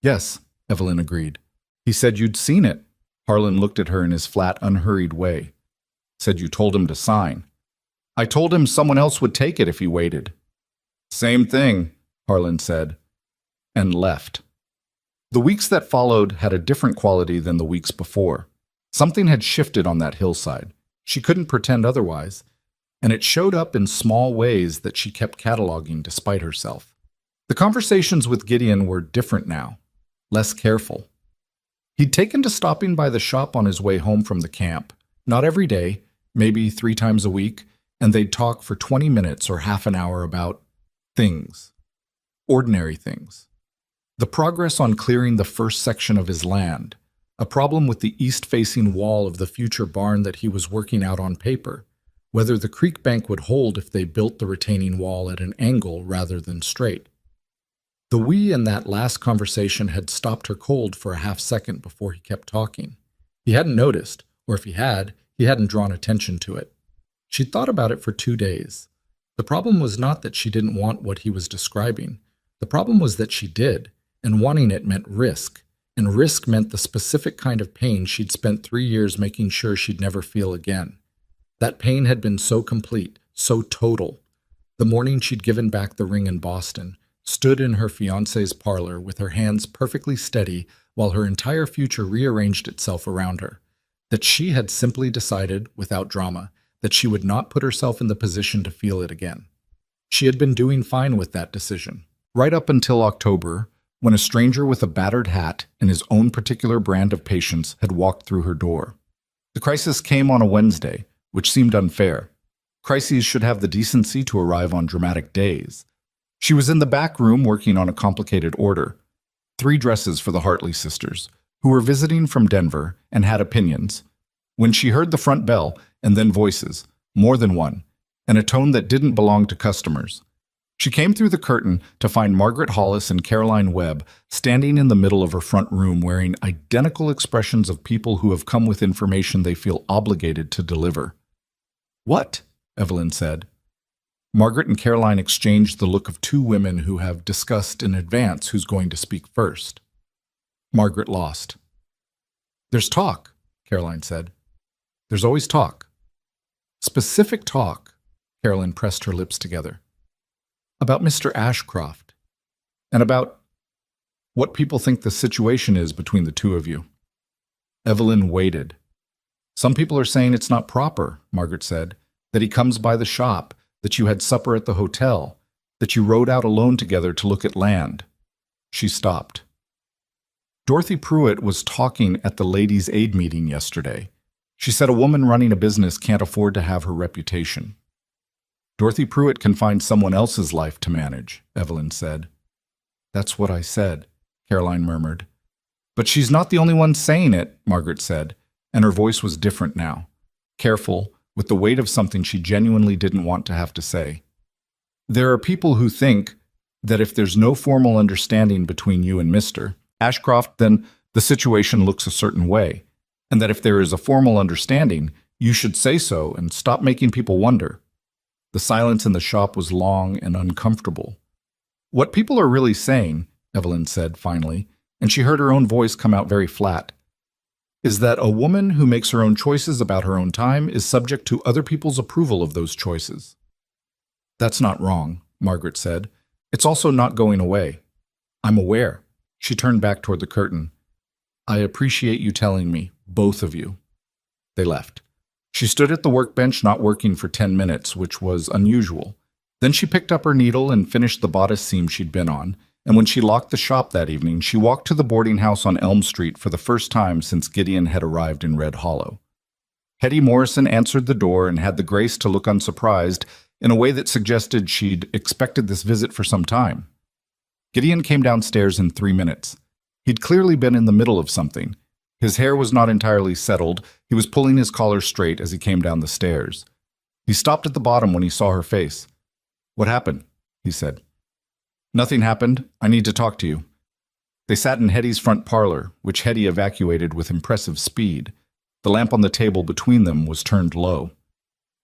"Yes," Evelyn agreed. "He said you'd seen it." Harlan looked at her in his flat, unhurried way. "Said you told him to sign." "I told him someone else would take it if he waited." "Same thing," Harlan said, and left. The weeks that followed had a different quality than the weeks before. Something had shifted on that hillside. She couldn't pretend otherwise, and it showed up in small ways that she kept cataloging despite herself. The conversations with Gideon were different now, less careful. He'd taken to stopping by the shop on his way home from the camp, not every day, maybe 3 times a week, and they'd talk for 20 minutes or half an hour about things. Ordinary things. The progress on clearing the first section of his land, a problem with the east-facing wall of the future barn that he was working out on paper, whether the creek bank would hold if they built the retaining wall at an angle rather than straight. The we in that last conversation had stopped her cold for a half-second before he kept talking. He hadn't noticed, or if he had, he hadn't drawn attention to it. She'd thought about it for 2 days. The problem was not that she didn't want what he was describing. The problem was that she did, and wanting it meant risk, and risk meant the specific kind of pain she'd spent 3 years making sure she'd never feel again. That pain had been so complete, so total. The morning she'd given back the ring in Boston, stood in her fiancé's parlor with her hands perfectly steady while her entire future rearranged itself around her. That she had simply decided, without drama, that she would not put herself in the position to feel it again. She had been doing fine with that decision, right up until October, when a stranger with a battered hat and his own particular brand of patience had walked through her door. The crisis came on a Wednesday, which seemed unfair. Crises should have the decency to arrive on dramatic days. She was in the back room working on a complicated order. 3 dresses for the Hartley sisters, who were visiting from Denver and had opinions. When she heard the front bell, and then voices, more than one, and a tone that didn't belong to customers. She came through the curtain to find Margaret Hollis and Caroline Webb standing in the middle of her front room wearing identical expressions of people who have come with information they feel obligated to deliver. "What?" Evelyn said. Margaret and Caroline exchanged the look of 2 women who have discussed in advance who's going to speak first. Margaret lost. "There's talk," Caroline said. "There's always talk." "Specific talk," Caroline pressed her lips together. "About Mr. Ashcroft, and about what people think the situation is between the 2 of you." Evelyn waited. "Some people are saying it's not proper," Margaret said, "that he comes by the shop, that you had supper at the hotel, that you rode out alone together to look at land." She stopped. "Dorothy Pruitt was talking at the Ladies' Aid meeting yesterday. She said a woman running a business can't afford to have her reputation." "Dorothy Pruitt can find someone else's life to manage," Evelyn said. "That's what I said," Caroline murmured. "But she's not the only one saying it," Margaret said, and her voice was different now, careful, with the weight of something she genuinely didn't want to have to say. "There are people who think that if there's no formal understanding between you and Mr. Ashcroft, then the situation looks a certain way, and that if there is a formal understanding, you should say so and stop making people wonder." The silence in the shop was long and uncomfortable. "What people are really saying," Evelyn said finally, and she heard her own voice come out very flat, "is that a woman who makes her own choices about her own time is subject to other people's approval of those choices." "That's not wrong," Margaret said. "It's also not going away. I'm aware." She turned back toward the curtain. "I appreciate you telling me, both of you." They left. She stood at the workbench not working for 10 minutes, which was unusual. Then she picked up her needle and finished the bodice seam she'd been on, and when she locked the shop that evening, she walked to the boarding house on Elm Street for the first time since Gideon had arrived in Red Hollow. Hetty Morrison answered the door and had the grace to look unsurprised in a way that suggested she'd expected this visit for some time. Gideon came downstairs in 3 minutes. He'd clearly been in the middle of something. His hair was not entirely settled. He was pulling his collar straight as he came down the stairs. He stopped at the bottom when he saw her face. "What happened?" he said. "Nothing happened. I need to talk to you." They sat in Hetty's front parlor, which Hetty evacuated with impressive speed. The lamp on the table between them was turned low.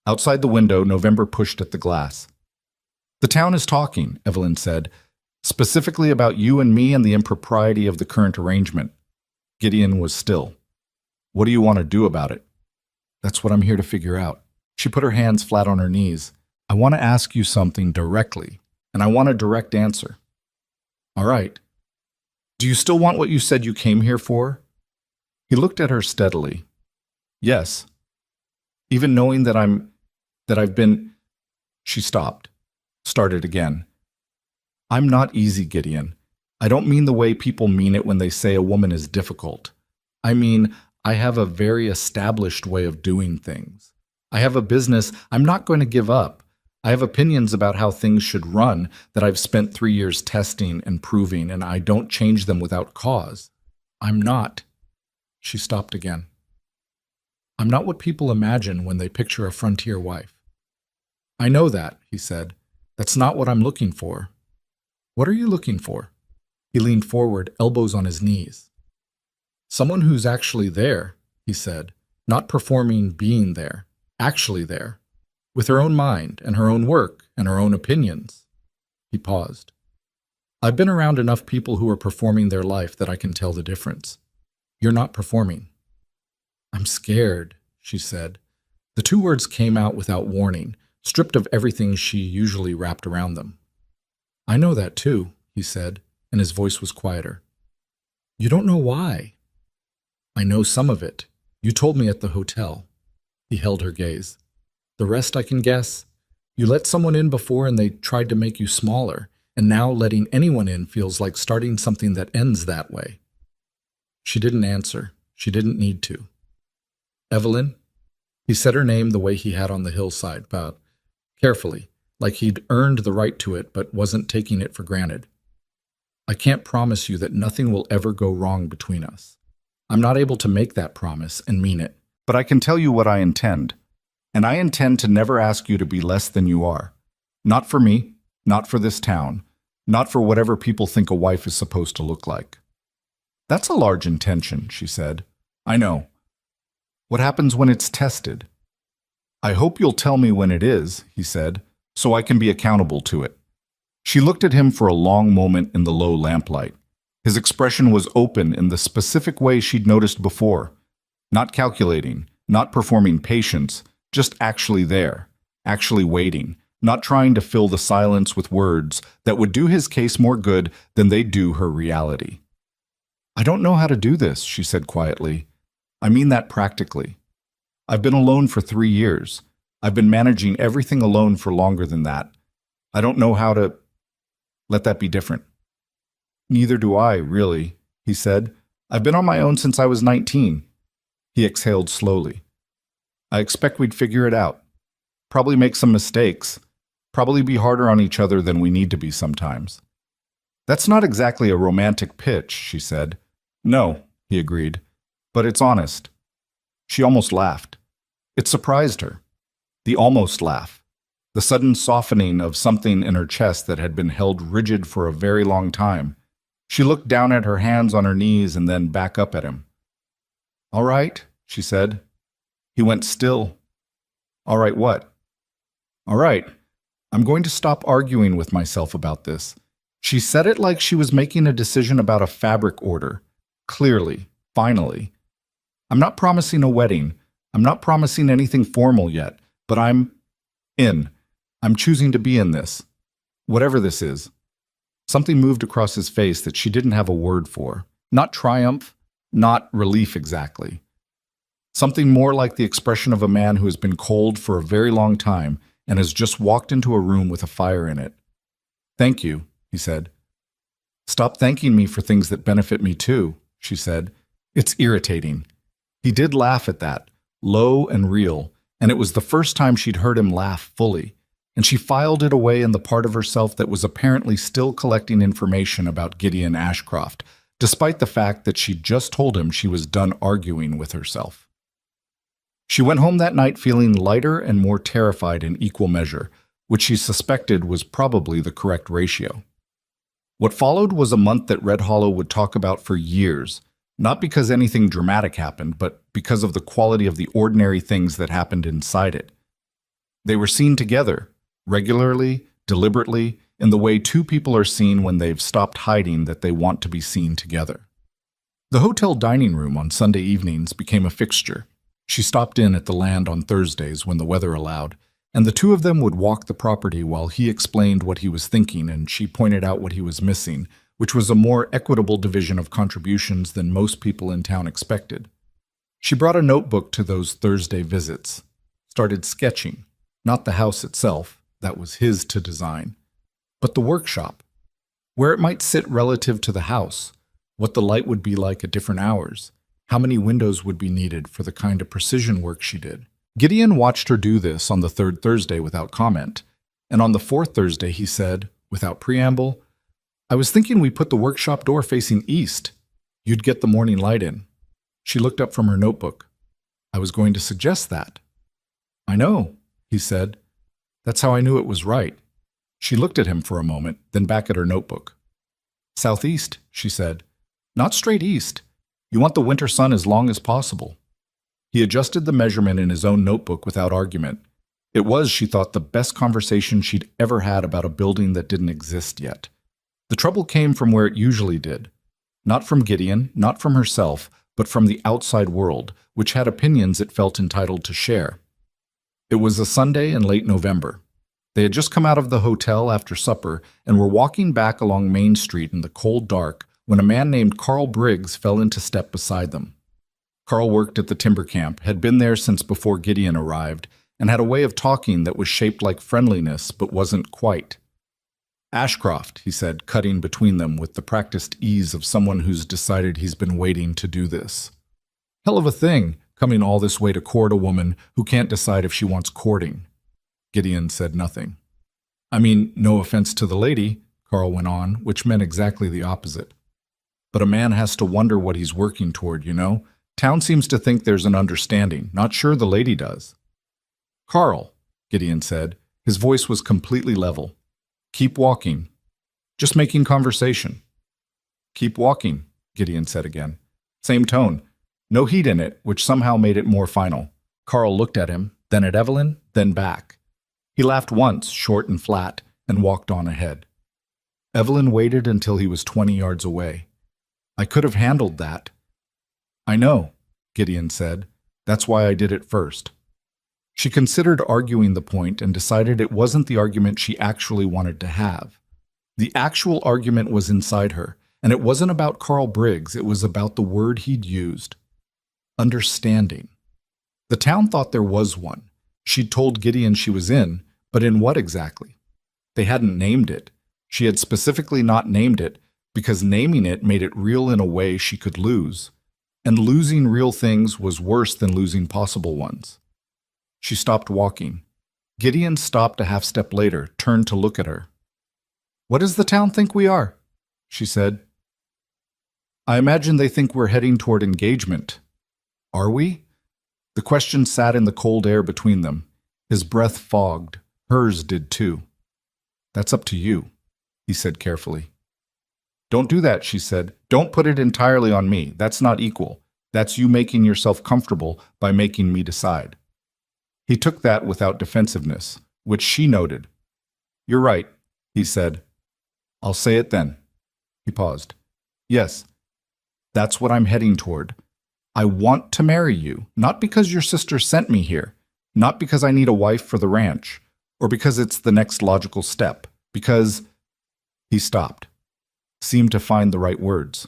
Outside the window, November pushed at the glass. "The town is talking," Evelyn said, "specifically about you and me and the impropriety of the current arrangement." Gideon was still. "What do you want to do about it?" "That's what I'm here to figure out." She put her hands flat on her knees. "I want to ask you something directly, and I want a direct answer." "All right. Do you still want what you said you came here for?" He looked at her steadily. "Yes. Even knowing that I've been—" She stopped, started again. "I'm not easy, Gideon. I don't mean the way people mean it when they say a woman is difficult. I mean, I have a very established way of doing things. I have a business I'm not going to give up. I have opinions about how things should run that I've spent 3 years testing and proving, and I don't change them without cause. I'm not—" She stopped again. "I'm not what people imagine when they picture a frontier wife." "I know that," he said. "That's not what I'm looking for." "What are you looking for?" He leaned forward, elbows on his knees. "Someone who's actually there," he said, "not performing being there, actually there, with her own mind and her own work and her own opinions." He paused. "I've been around enough people who are performing their life that I can tell the difference. You're not performing." "I'm scared," she said. The 2 words came out without warning, stripped of everything she usually wrapped around them. "I know that too," he said, and his voice was quieter. "You don't know why." "I know some of it. You told me at the hotel." He held her gaze. "The rest I can guess. You let someone in before and they tried to make you smaller, and now letting anyone in feels like starting something that ends that way." She didn't answer. She didn't need to. Evelyn? He said her name the way he had on the hillside, but carefully, like he'd earned the right to it but wasn't taking it for granted. I can't promise you that nothing will ever go wrong between us. I'm not able to make that promise and mean it. But I can tell you what I intend. And I intend to never ask you to be less than you are. Not for me, not for this town, not for whatever people think a wife is supposed to look like. That's a large intention, she said. I know. What happens when it's tested? I hope you'll tell me when it is, he said, so I can be accountable to it. She looked at him for a long moment in the low lamplight. His expression was open in the specific way she'd noticed before. Not calculating, not performing patience, just actually there, actually waiting, not trying to fill the silence with words that would do his case more good than they'd do her reality. I don't know how to do this, she said quietly. I mean that practically. I've been alone for 3 years. I've been managing everything alone for longer than that. I don't know how to let that be different. Neither do I, really, he said. I've been on my own since I was 19. He exhaled slowly. I expect we'd figure it out. Probably make some mistakes. Probably be harder on each other than we need to be sometimes. That's not exactly a romantic pitch, she said. No, he agreed, but it's honest. She almost laughed. It surprised her. The almost laugh. The sudden softening of something in her chest that had been held rigid for a very long time. She looked down at her hands on her knees and then back up at him. All right, she said. He went still. All right, what? All right, I'm going to stop arguing with myself about this. She said it like she was making a decision about a fabric order. Clearly, finally. I'm not promising a wedding. I'm not promising anything formal yet, but I'm in. I'm choosing to be in this. Whatever this is. Something moved across his face that she didn't have a word for. Not triumph, not relief exactly. Something more like the expression of a man who has been cold for a very long time and has just walked into a room with a fire in it. Thank you, he said. Stop thanking me for things that benefit me too, she said. It's irritating. He did laugh at that, low and real, and it was the first time she'd heard him laugh fully, and she filed it away in the part of herself that was apparently still collecting information about Gideon Ashcroft, despite the fact that she'd just told him she was done arguing with herself. She went home that night feeling lighter and more terrified in equal measure, which she suspected was probably the correct ratio. What followed was a month that Red Hollow would talk about for years, not because anything dramatic happened, but because of the quality of the ordinary things that happened inside it. They were seen together, regularly, deliberately, in the way two people are seen when they've stopped hiding that they want to be seen together. The hotel dining room on Sunday evenings became a fixture. She stopped in at the Land on Thursdays when the weather allowed, and the two of them would walk the property while he explained what he was thinking and she pointed out what he was missing, which was a more equitable division of contributions than most people in town expected. She brought a notebook to those Thursday visits, started sketching, not the house itself, that was his to design, but the workshop, where it might sit relative to the house, what the light would be like at different hours, how many windows would be needed for the kind of precision work she did. Gideon watched her do this on the third Thursday without comment, and on the fourth Thursday he said, without preamble, I was thinking we put the workshop door facing east. You'd get the morning light in. She looked up from her notebook. I was going to suggest that. I know, he said. That's how I knew it was right. She looked at him for a moment, then back at her notebook. Southeast, she said. Not straight east. You want the winter sun as long as possible. He adjusted the measurement in his own notebook without argument. It was, she thought, the best conversation she'd ever had about a building that didn't exist yet. The trouble came from where it usually did. Not from Gideon, not from herself, but from the outside world, which had opinions it felt entitled to share. It was a Sunday in late November. They had just come out of the hotel after supper and were walking back along Main Street in the cold dark when a man named Carl Briggs fell into step beside them. Carl worked at the timber camp, had been there since before Gideon arrived, and had a way of talking that was shaped like friendliness but wasn't quite. Ashcroft, he said, cutting between them with the practiced ease of someone who's decided he's been waiting to do this. Hell of a thing, coming all this way to court a woman who can't decide if she wants courting. Gideon said nothing. I mean, no offense to the lady, Carl went on, which meant exactly the opposite. But a man has to wonder what he's working toward, you know? Town seems to think there's an understanding. Not sure the lady does. Carl, Gideon said. His voice was completely level. Keep walking. Just making conversation. Keep walking, Gideon said again. Same tone. No heat in it, which somehow made it more final. Carl looked at him, then at Evelyn, then back. He laughed once, short and flat, and walked on ahead. Evelyn waited until he was 20 yards away. I could have handled that. I know, Gideon said. That's why I did it first. She considered arguing the point and decided it wasn't the argument she actually wanted to have. The actual argument was inside her, and it wasn't about Carl Briggs, it was about the word he'd used. Understanding. The town thought there was one. She'd told Gideon she was in, but in what exactly? They hadn't named it. She had specifically not named it because naming it made it real in a way she could lose. And losing real things was worse than losing possible ones. She stopped walking. Gideon stopped a half step later, turned to look at her. What does the town think we are? She said. I imagine they think we're heading toward engagement. Are we? The question sat in the cold air between them. His breath fogged. Hers did too. That's up to you, he said carefully. Don't do that, she said. Don't put it entirely on me. That's not equal. That's you making yourself comfortable by making me decide. He took that without defensiveness, which she noted. You're right, he said. I'll say it then. He paused. Yes, that's what I'm heading toward. I want to marry you, not because your sister sent me here, not because I need a wife for the ranch, or because it's the next logical step, because... He stopped, seemed to find the right words.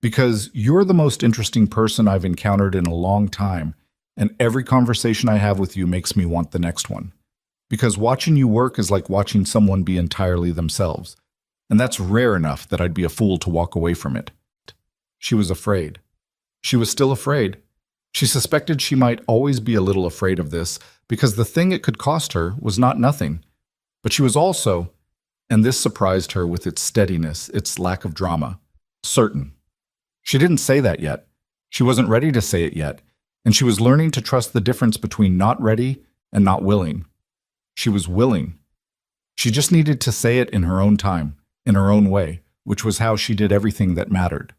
Because you're the most interesting person I've encountered in a long time, and every conversation I have with you makes me want the next one. Because watching you work is like watching someone be entirely themselves, and that's rare enough that I'd be a fool to walk away from it. She was afraid. She was still afraid. She suspected she might always be a little afraid of this, because the thing it could cost her was not nothing. But she was also, and this surprised her with its steadiness, its lack of drama, certain. She didn't say that yet. She wasn't ready to say it yet, and she was learning to trust the difference between not ready and not willing. She was willing. She just needed to say it in her own time, in her own way, which was how she did everything that mattered.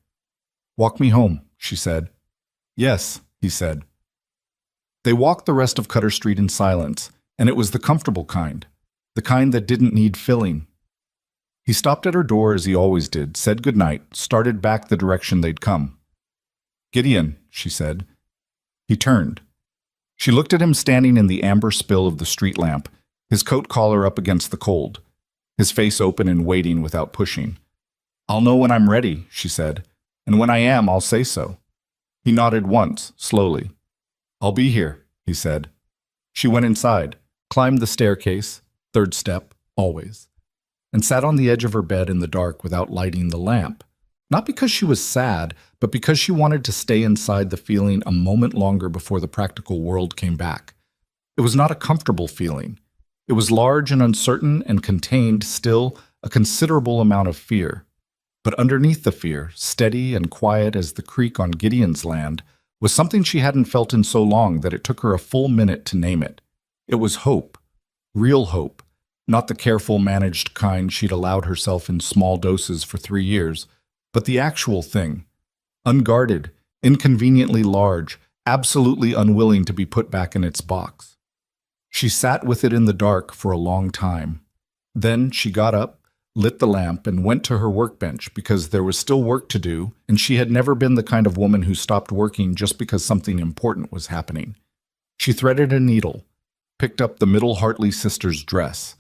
Walk me home, she said. Yes, he said. They walked the rest of Cutter Street in silence, and it was the comfortable kind, the kind that didn't need filling. He stopped at her door as he always did, said goodnight, started back the direction they'd come. Gideon, she said. He turned. She looked at him standing in the amber spill of the street lamp, his coat collar up against the cold, his face open and waiting without pushing. I'll know when I'm ready, she said, and when I am, I'll say so. He nodded once, slowly. I'll be here, he said. She went inside, climbed the staircase, third step, always, and sat on the edge of her bed in the dark without lighting the lamp. Not because she was sad, but because she wanted to stay inside the feeling a moment longer before the practical world came back. It was not a comfortable feeling. It was large and uncertain and contained still a considerable amount of fear. But underneath the fear, steady and quiet as the creek on Gideon's land, was something she hadn't felt in so long that it took her a full minute to name it. It was hope. Real hope. Not the careful, managed kind she'd allowed herself in small doses for 3 years, but the actual thing. Unguarded, inconveniently large, absolutely unwilling to be put back in its box. She sat with it in the dark for a long time. Then she got up, lit the lamp, and went to her workbench because there was still work to do, and she had never been the kind of woman who stopped working just because something important was happening. She threaded a needle, picked up the middle Hartley sister's dress.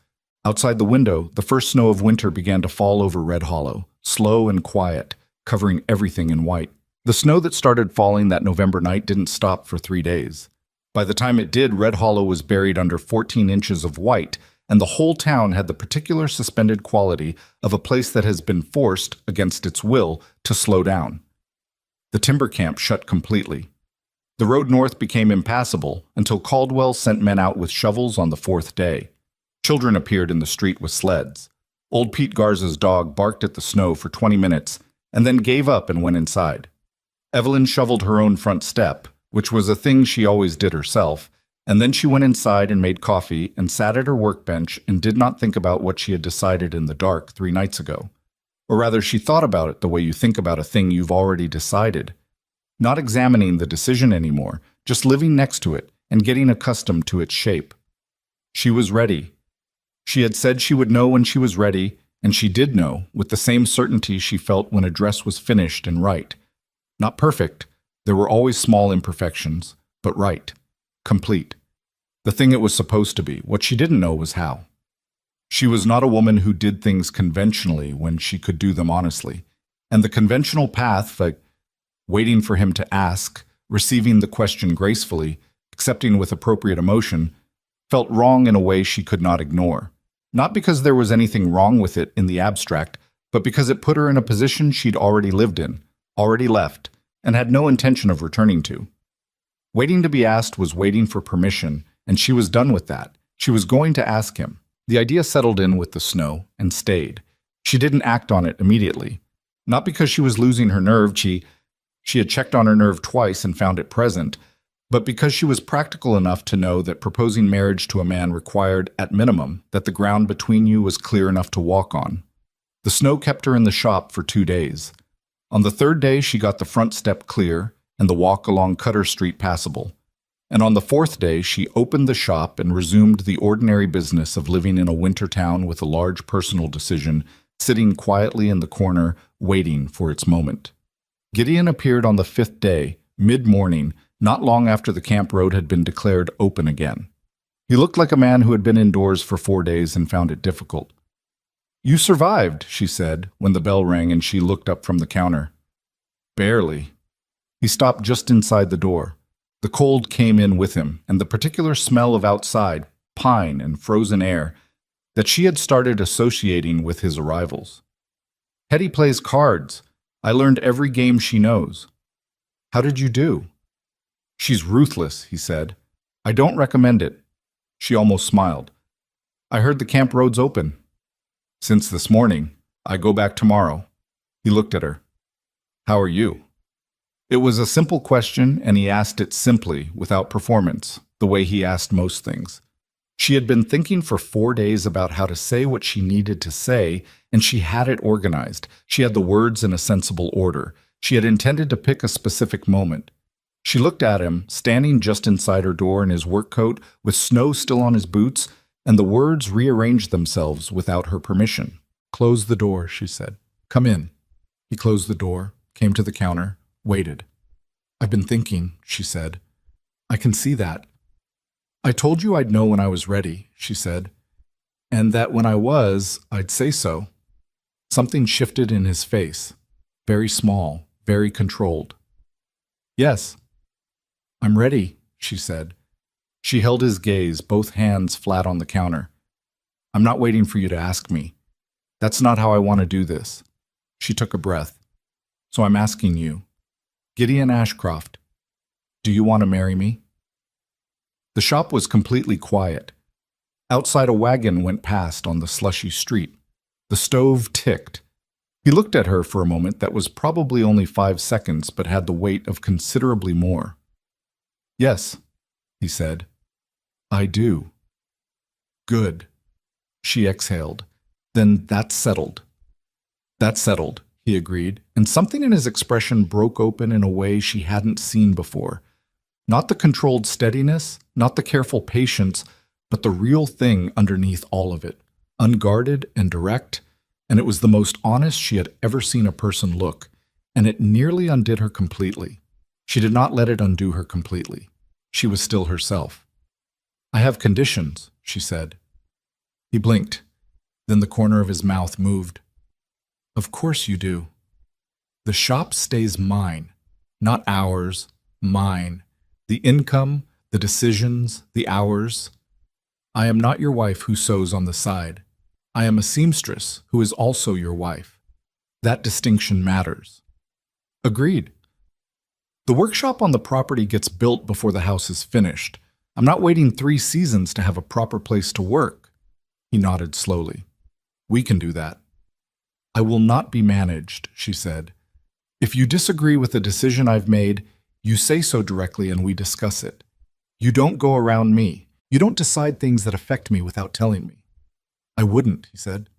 Outside the window, the first snow of winter began to fall over Red Hollow, slow and quiet, covering everything in white. The snow that started falling that November night didn't stop for 3 days. By the time it did, Red Hollow was buried under 14 inches of white, and the whole town had the particular suspended quality of a place that has been forced, against its will, to slow down. The timber camp shut completely. The road north became impassable until Caldwell sent men out with shovels on the fourth day. Children appeared in the street with sleds. Old Pete Garza's dog barked at the snow for 20 minutes and then gave up and went inside. Evelyn shoveled her own front step, which was a thing she always did herself, and then she went inside and made coffee and sat at her workbench and did not think about what she had decided in the dark 3 nights ago. Or rather, she thought about it the way you think about a thing you've already decided. Not examining the decision anymore, just living next to it and getting accustomed to its shape. She was ready. She had said she would know when she was ready, and she did know with the same certainty she felt when a dress was finished and right. Not perfect, there were always small imperfections, but right. Complete. The thing it was supposed to be. What she didn't know was how. She was not a woman who did things conventionally when she could do them honestly. And the conventional path, like waiting for him to ask, receiving the question gracefully, accepting with appropriate emotion, felt wrong in a way she could not ignore. Not because there was anything wrong with it in the abstract, but because it put her in a position she'd already lived in, already left, and had no intention of returning to. Waiting to be asked was waiting for permission, and she was done with that. She was going to ask him. The idea settled in with the snow and stayed. She didn't act on it immediately. Not because she was losing her nerve, she had checked on her nerve twice and found it present, but because she was practical enough to know that proposing marriage to a man required, at minimum, that the ground between you was clear enough to walk on. The snow kept her in the shop for 2 days. On the third day, she got the front step clear and the walk along Cutter Street passable. And on the fourth day, she opened the shop and resumed the ordinary business of living in a winter town with a large personal decision, sitting quietly in the corner, waiting for its moment. Gideon appeared on the 5th day, mid-morning, not long after the camp road had been declared open again. He looked like a man who had been indoors for 4 days and found it difficult. "You survived," she said, when the bell rang and she looked up from the counter. "Barely." He stopped just inside the door. The cold came in with him, and the particular smell of outside, pine and frozen air, that she had started associating with his arrivals. "Hetty plays cards. I learned every game she knows." "How did you do?" "She's ruthless," he said. "I don't recommend it." She almost smiled. "I heard the camp road's open." "Since this morning. I go back tomorrow." He looked at her. "How are you?" It was a simple question, and he asked it simply, without performance, the way he asked most things. She had been thinking for 4 days about how to say what she needed to say, and she had it organized. She had the words in a sensible order. She had intended to pick a specific moment. She looked at him, standing just inside her door in his work coat, with snow still on his boots, and the words rearranged themselves without her permission. "Close the door," she said. "Come in." He closed the door, came to the counter, waited. "I've been thinking," she said. "I can see that." "I told you I'd know when I was ready," she said, "and that when I was, I'd say so." Something shifted in his face, very small, very controlled. "Yes." "I'm ready," she said. She held his gaze, both hands flat on the counter. "I'm not waiting for you to ask me. That's not how I want to do this." She took a breath. "So I'm asking you, Gideon Ashcroft, do you want to marry me?" The shop was completely quiet. Outside, a wagon went past on the slushy street. The stove ticked. He looked at her for a moment that was probably only 5 seconds, but had the weight of considerably more. "Yes," he said. "I do." "Good." She exhaled. "Then that's settled." "That's settled," he agreed, and something in his expression broke open in a way she hadn't seen before. Not the controlled steadiness, not the careful patience, but the real thing underneath all of it, unguarded and direct, and it was the most honest she had ever seen a person look, and it nearly undid her completely. She did not let it undo her completely. She was still herself. "I have conditions," she said. He blinked. Then the corner of his mouth moved. "Of course you do. The shop stays mine, not ours, mine. The income, the decisions, the hours. I am not your wife who sews on the side. I am a seamstress who is also your wife. That distinction matters." "Agreed." The workshop on the property gets built before the house is finished. I'm not waiting 3 seasons to have a proper place to work. He nodded slowly. We can do that. I will not be managed, she said. If you disagree with the decision I've made, you say so directly and we discuss it. You don't go around me. You don't decide things that affect me without telling me. I wouldn't, he said.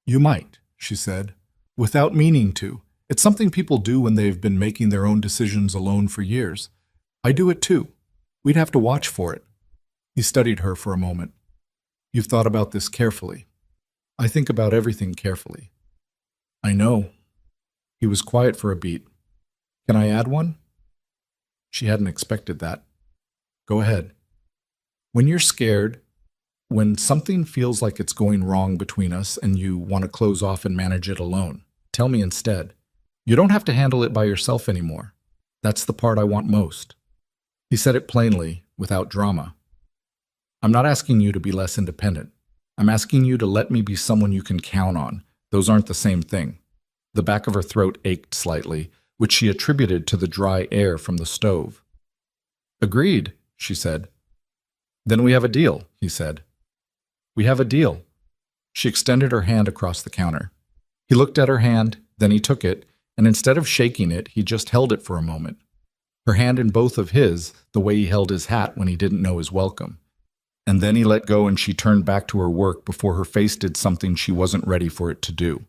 You might, she said, without meaning to. It's something people do when they've been making their own decisions alone for years. I do it too. We'd have to watch for it. He studied her for a moment. You've thought about this carefully. I think about everything carefully. I know. He was quiet for a beat. Can I add one? She hadn't expected that. Go ahead. When you're scared, when something feels like it's going wrong between us and you want to close off and manage it alone, tell me instead. You don't have to handle it by yourself anymore. That's the part I want most. He said it plainly, without drama. I'm not asking you to be less independent. I'm asking you to let me be someone you can count on. Those aren't the same thing. The back of her throat ached slightly, which she attributed to the dry air from the stove. Agreed, she said. Then we have a deal, he said. We have a deal. She extended her hand across the counter. He looked at her hand, then he took it, and instead of shaking it, he just held it for a moment. Her hand in both of his, the way he held his hat when he didn't know his welcome. And then he let go and she turned back to her work before her face did something she wasn't ready for it to do.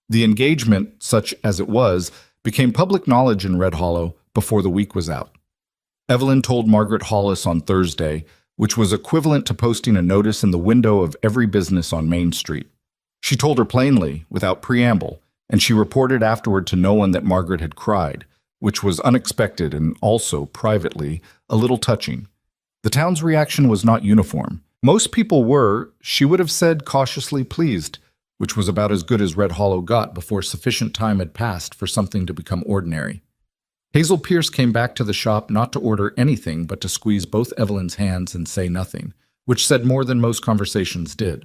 The engagement, such as it was, became public knowledge in Red Hollow before the week was out. Evelyn told Margaret Hollis on Thursday, which was equivalent to posting a notice in the window of every business on Main Street. She told her plainly, without preamble, and she reported afterward to no one that Margaret had cried, which was unexpected and also, privately, a little touching. The town's reaction was not uniform. Most people were, she would have said, cautiously pleased, which was about as good as Red Hollow got before sufficient time had passed for something to become ordinary. Hazel Pierce came back to the shop not to order anything but to squeeze both Evelyn's hands and say nothing, which said more than most conversations did.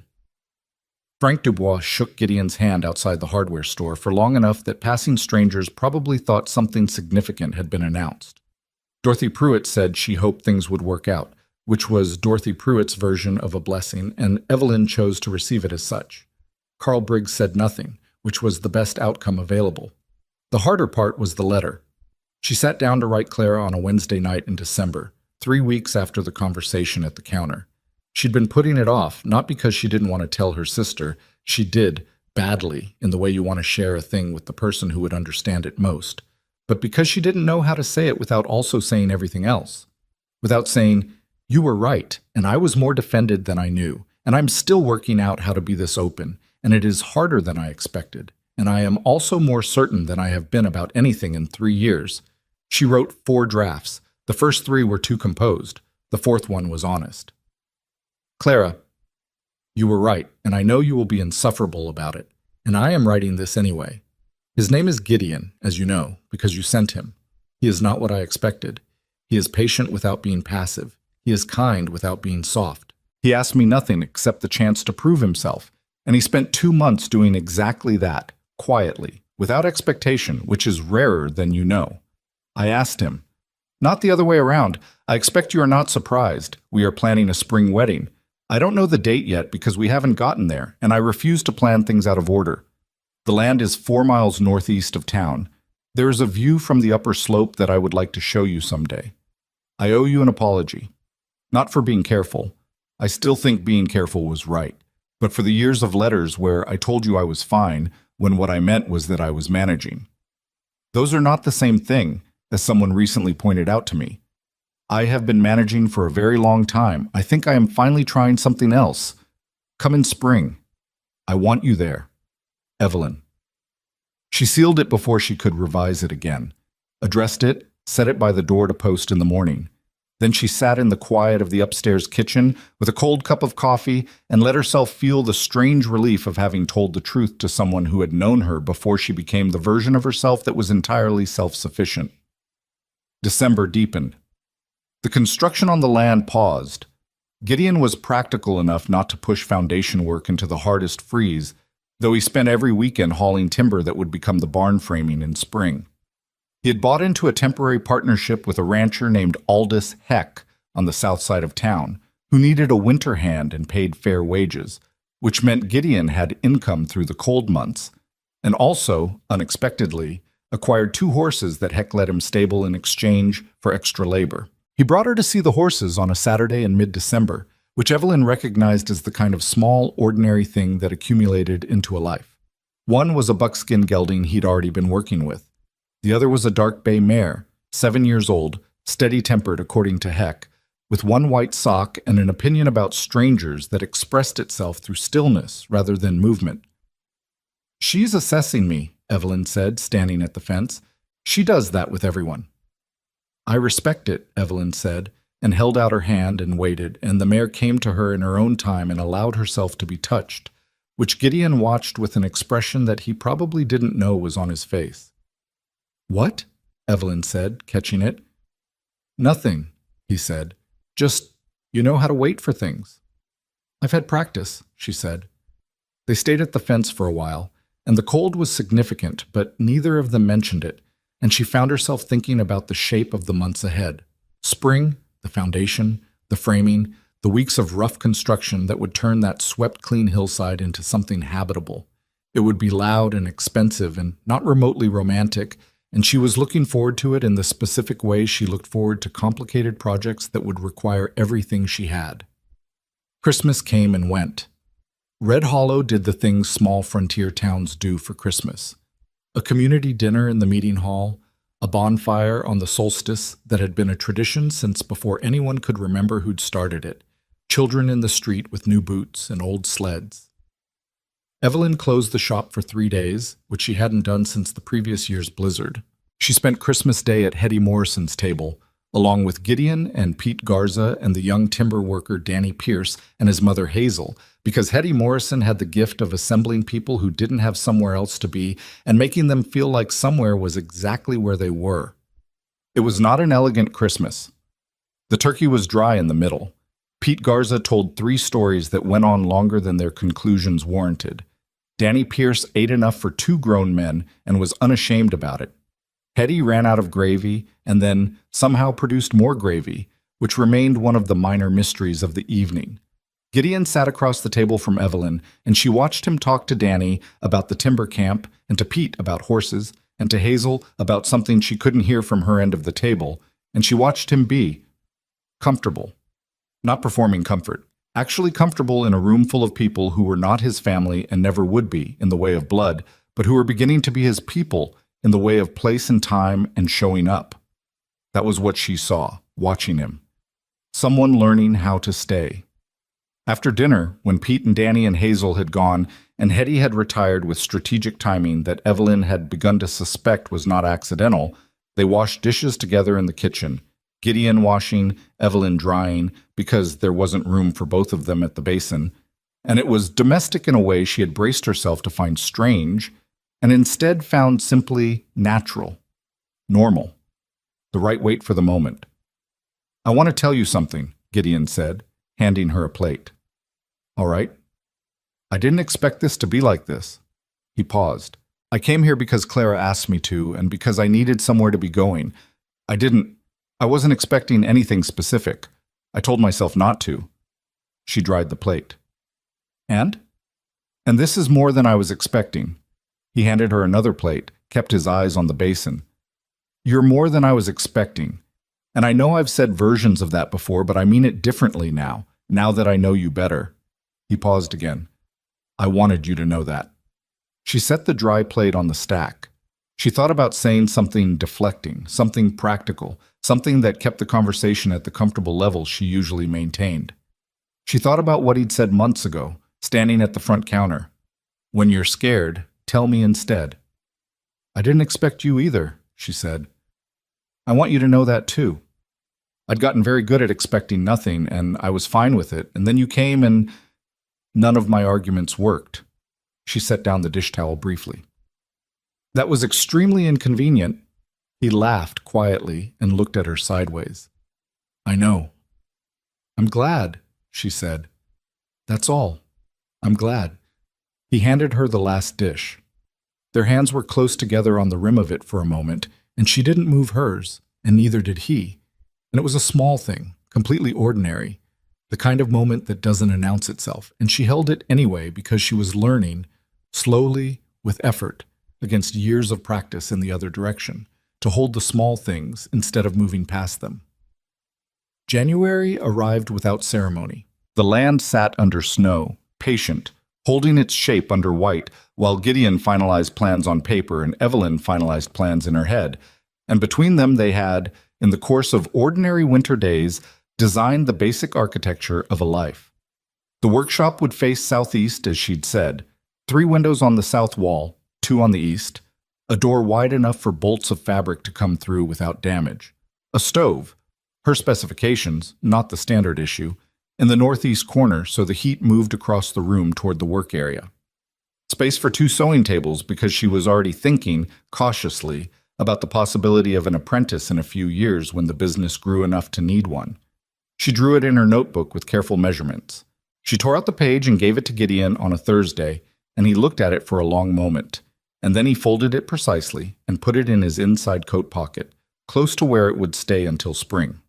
Frank Dubois shook Gideon's hand outside the hardware store for long enough that passing strangers probably thought something significant had been announced. Dorothy Pruitt said she hoped things would work out, which was Dorothy Pruitt's version of a blessing, and Evelyn chose to receive it as such. Carl Briggs said nothing, which was the best outcome available. The harder part was the letter. She sat down to write Clara on a Wednesday night in December, 3 weeks after the conversation at the counter. She'd been putting it off, not because she didn't want to tell her sister. She did, badly, in the way you want to share a thing with the person who would understand it most, but because she didn't know how to say it without also saying everything else. Without saying, you were right, and I was more defended than I knew, and I'm still working out how to be this open, and it is harder than I expected, and I am also more certain than I have been about anything in 3 years. She wrote 4 drafts. The first 3 were too composed. The 4th one was honest. Clara, you were right, and I know you will be insufferable about it, and I am writing this anyway. His name is Gideon, as you know, because you sent him. He is not what I expected. He is patient without being passive. He is kind without being soft. He asked me nothing except the chance to prove himself, and he spent 2 months doing exactly that, quietly, without expectation, which is rarer than you know. I asked him. Not the other way around. I expect you are not surprised. We are planning a spring wedding. I don't know the date yet because we haven't gotten there, and I refuse to plan things out of order. The land is 4 miles northeast of town. There is a view from the upper slope that I would like to show you someday. I owe you an apology. Not for being careful. I still think being careful was right, but for the years of letters where I told you I was fine when what I meant was that I was managing. Those are not the same thing, as someone recently pointed out to me. I have been managing for a very long time. I think I am finally trying something else. Come in spring. I want you there. Evelyn. She sealed it before she could revise it again, addressed it, set it by the door to post in the morning. Then she sat in the quiet of the upstairs kitchen with a cold cup of coffee and let herself feel the strange relief of having told the truth to someone who had known her before she became the version of herself that was entirely self-sufficient. December deepened. The construction on the land paused. Gideon was practical enough not to push foundation work into the hardest freeze, though he spent every weekend hauling timber that would become the barn framing in spring. He had bought into a temporary partnership with a rancher named Aldous Heck on the south side of town, who needed a winter hand and paid fair wages, which meant Gideon had income through the cold months, and also, unexpectedly, acquired 2 horses that Heck let him stable in exchange for extra labor. He brought her to see the horses on a Saturday in mid-December, which Evelyn recognized as the kind of small, ordinary thing that accumulated into a life. One was a buckskin gelding he'd already been working with. The other was a dark bay mare, 7 years old, steady-tempered according to Heck, with one white sock and an opinion about strangers that expressed itself through stillness rather than movement. "She's assessing me," Evelyn said, standing at the fence. "She does that with everyone." "I respect it," Evelyn said, and held out her hand and waited, and the mare came to her in her own time and allowed herself to be touched, which Gideon watched with an expression that he probably didn't know was on his face. "What?" Evelyn said, catching it. "Nothing," he said. "Just, you know how to wait for things." "I've had practice," she said. They stayed at the fence for a while, and the cold was significant, but neither of them mentioned it, and she found herself thinking about the shape of the months ahead. Spring, the foundation, the framing, the weeks of rough construction that would turn that swept-clean hillside into something habitable. It would be loud and expensive and not remotely romantic, and she was looking forward to it in the specific way she looked forward to complicated projects that would require everything she had. Christmas came and went. Red Hollow did the things small frontier towns do for Christmas. A community dinner in the meeting hall, a bonfire on the solstice that had been a tradition since before anyone could remember who'd started it, children in the street with new boots and old sleds. Evelyn closed the shop for 3 days, which she hadn't done since the previous year's blizzard. She spent Christmas Day at Hetty Morrison's table, along with Gideon and Pete Garza and the young timber worker Danny Pierce and his mother Hazel, because Hetty Morrison had the gift of assembling people who didn't have somewhere else to be and making them feel like somewhere was exactly where they were. It was not an elegant Christmas. The turkey was dry in the middle. Pete Garza told 3 stories that went on longer than their conclusions warranted. Danny Pierce ate enough for 2 grown men and was unashamed about it. Hetty ran out of gravy and then somehow produced more gravy, which remained one of the minor mysteries of the evening. Gideon sat across the table from Evelyn, and she watched him talk to Danny about the timber camp, and to Pete about horses, and to Hazel about something she couldn't hear from her end of the table, and she watched him be comfortable. Not performing comfort. Actually comfortable in a room full of people who were not his family and never would be in the way of blood, but who were beginning to be his people in the way of place and time and showing up. That was what she saw, watching him. Someone learning how to stay. After dinner, when Pete and Danny and Hazel had gone, and Hetty had retired with strategic timing that Evelyn had begun to suspect was not accidental, they washed dishes together in the kitchen, Gideon washing, Evelyn drying, because there wasn't room for both of them at the basin, and it was domestic in a way she had braced herself to find strange, and instead found simply natural, normal, the right weight for the moment. "I want to tell you something," Gideon said, handing her a plate. "All right." "I didn't expect this to be like this." He paused. "I came here because Clara asked me to, and because I needed somewhere to be going. I wasn't expecting anything specific. I told myself not to." She dried the plate. "And this is more than I was expecting." He handed her another plate, kept his eyes on the basin. "You're more than I was expecting. And I know I've said versions of that before, but I mean it differently now that I know you better." He paused again. "I wanted you to know that." She set the dry plate on the stack. She thought about saying something deflecting, something practical, something that kept the conversation at the comfortable level she usually maintained. She thought about what he'd said months ago, standing at the front counter. "When you're scared, tell me instead." "I didn't expect you either," she said. "I want you to know that too. I'd gotten very good at expecting nothing, and I was fine with it, and then you came and none of my arguments worked." She set down the dish towel briefly. "That was extremely inconvenient." He laughed quietly and looked at her sideways. "I know." "I'm glad," she said. "That's all. I'm glad." He handed her the last dish. Their hands were close together on the rim of it for a moment, and she didn't move hers, and neither did he. And it was a small thing, completely ordinary, the kind of moment that doesn't announce itself, and she held it anyway because she was learning, slowly, with effort, against years of practice in the other direction, to hold the small things instead of moving past them. January arrived without ceremony. The land sat under snow, patient, holding its shape under white, while Gideon finalized plans on paper and Evelyn finalized plans in her head. And between them they had, in the course of ordinary winter days, designed the basic architecture of a life. The workshop would face southeast, as she'd said, 3 windows on the south wall, 2 on the east, a door wide enough for bolts of fabric to come through without damage, a stove, her specifications, not the standard issue, in the northeast corner so the heat moved across the room toward the work area. Space for 2 sewing tables because she was already thinking, cautiously, about the possibility of an apprentice in a few years when the business grew enough to need one. She drew it in her notebook with careful measurements. She tore out the page and gave it to Gideon on a Thursday, and he looked at it for a long moment, and then he folded it precisely and put it in his inside coat pocket, close to where it would stay until spring.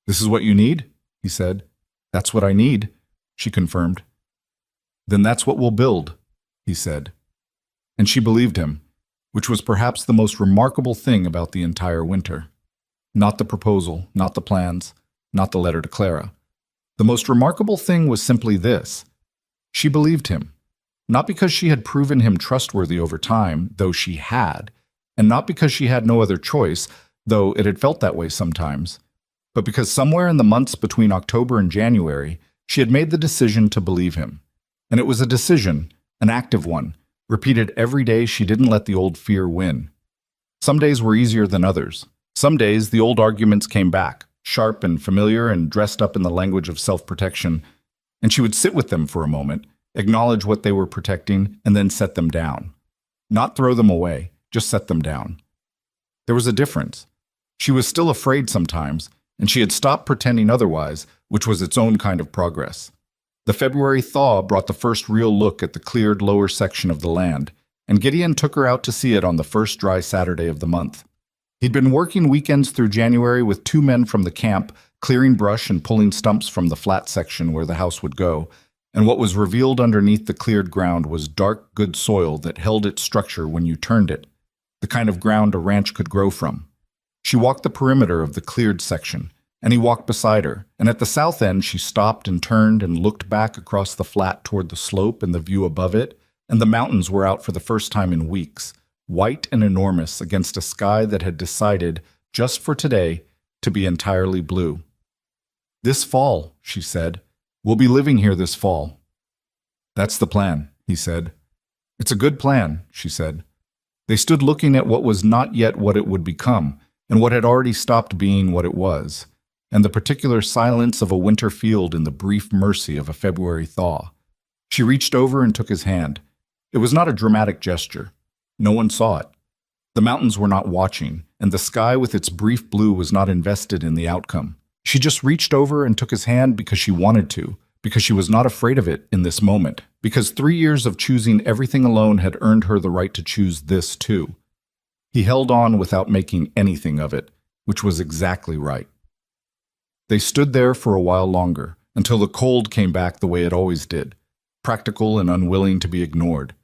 "This is what you need?" he said. "That's what I need," she confirmed. "Then that's what we'll build," he said. And she believed him, which was perhaps the most remarkable thing about the entire winter. Not the proposal, not the plans, not the letter to Clara. The most remarkable thing was simply this. She believed him, not because she had proven him trustworthy over time, though she had, and not because she had no other choice, though it had felt that way sometimes, but because somewhere in the months between October and January, she had made the decision to believe him. And it was a decision, an active one, repeated every day. She didn't let the old fear win. Some days were easier than others. Some days the old arguments came back, sharp and familiar and dressed up in the language of self-protection, and she would sit with them for a moment, acknowledge what they were protecting, and then set them down. Not throw them away, just set them down. There was a difference. She was still afraid sometimes, and she had stopped pretending otherwise, which was its own kind of progress. The February thaw brought the first real look at the cleared lower section of the land, and Gideon took her out to see it on the first dry Saturday of the month. He'd been working weekends through January with 2 men from the camp, clearing brush and pulling stumps from the flat section where the house would go, and what was revealed underneath the cleared ground was dark, good soil that held its structure when you turned it, the kind of ground a ranch could grow from. She walked the perimeter of the cleared section, and he walked beside her, and at the south end she stopped and turned and looked back across the flat toward the slope and the view above it, and the mountains were out for the first time in weeks, white and enormous against a sky that had decided, just for today, to be entirely blue. "This fall," she said. "We'll be living here this fall." "That's the plan," he said. "It's a good plan," she said. They stood looking at what was not yet what it would become, and what had already stopped being what it was, and the particular silence of a winter field in the brief mercy of a February thaw. She reached over and took his hand. It was not a dramatic gesture. No one saw it. The mountains were not watching, and the sky with its brief blue was not invested in the outcome. She just reached over and took his hand because she wanted to, because she was not afraid of it in this moment, because 3 years of choosing everything alone had earned her the right to choose this too. He held on without making anything of it, which was exactly right. They stood there for a while longer, until the cold came back the way it always did, practical and unwilling to be ignored.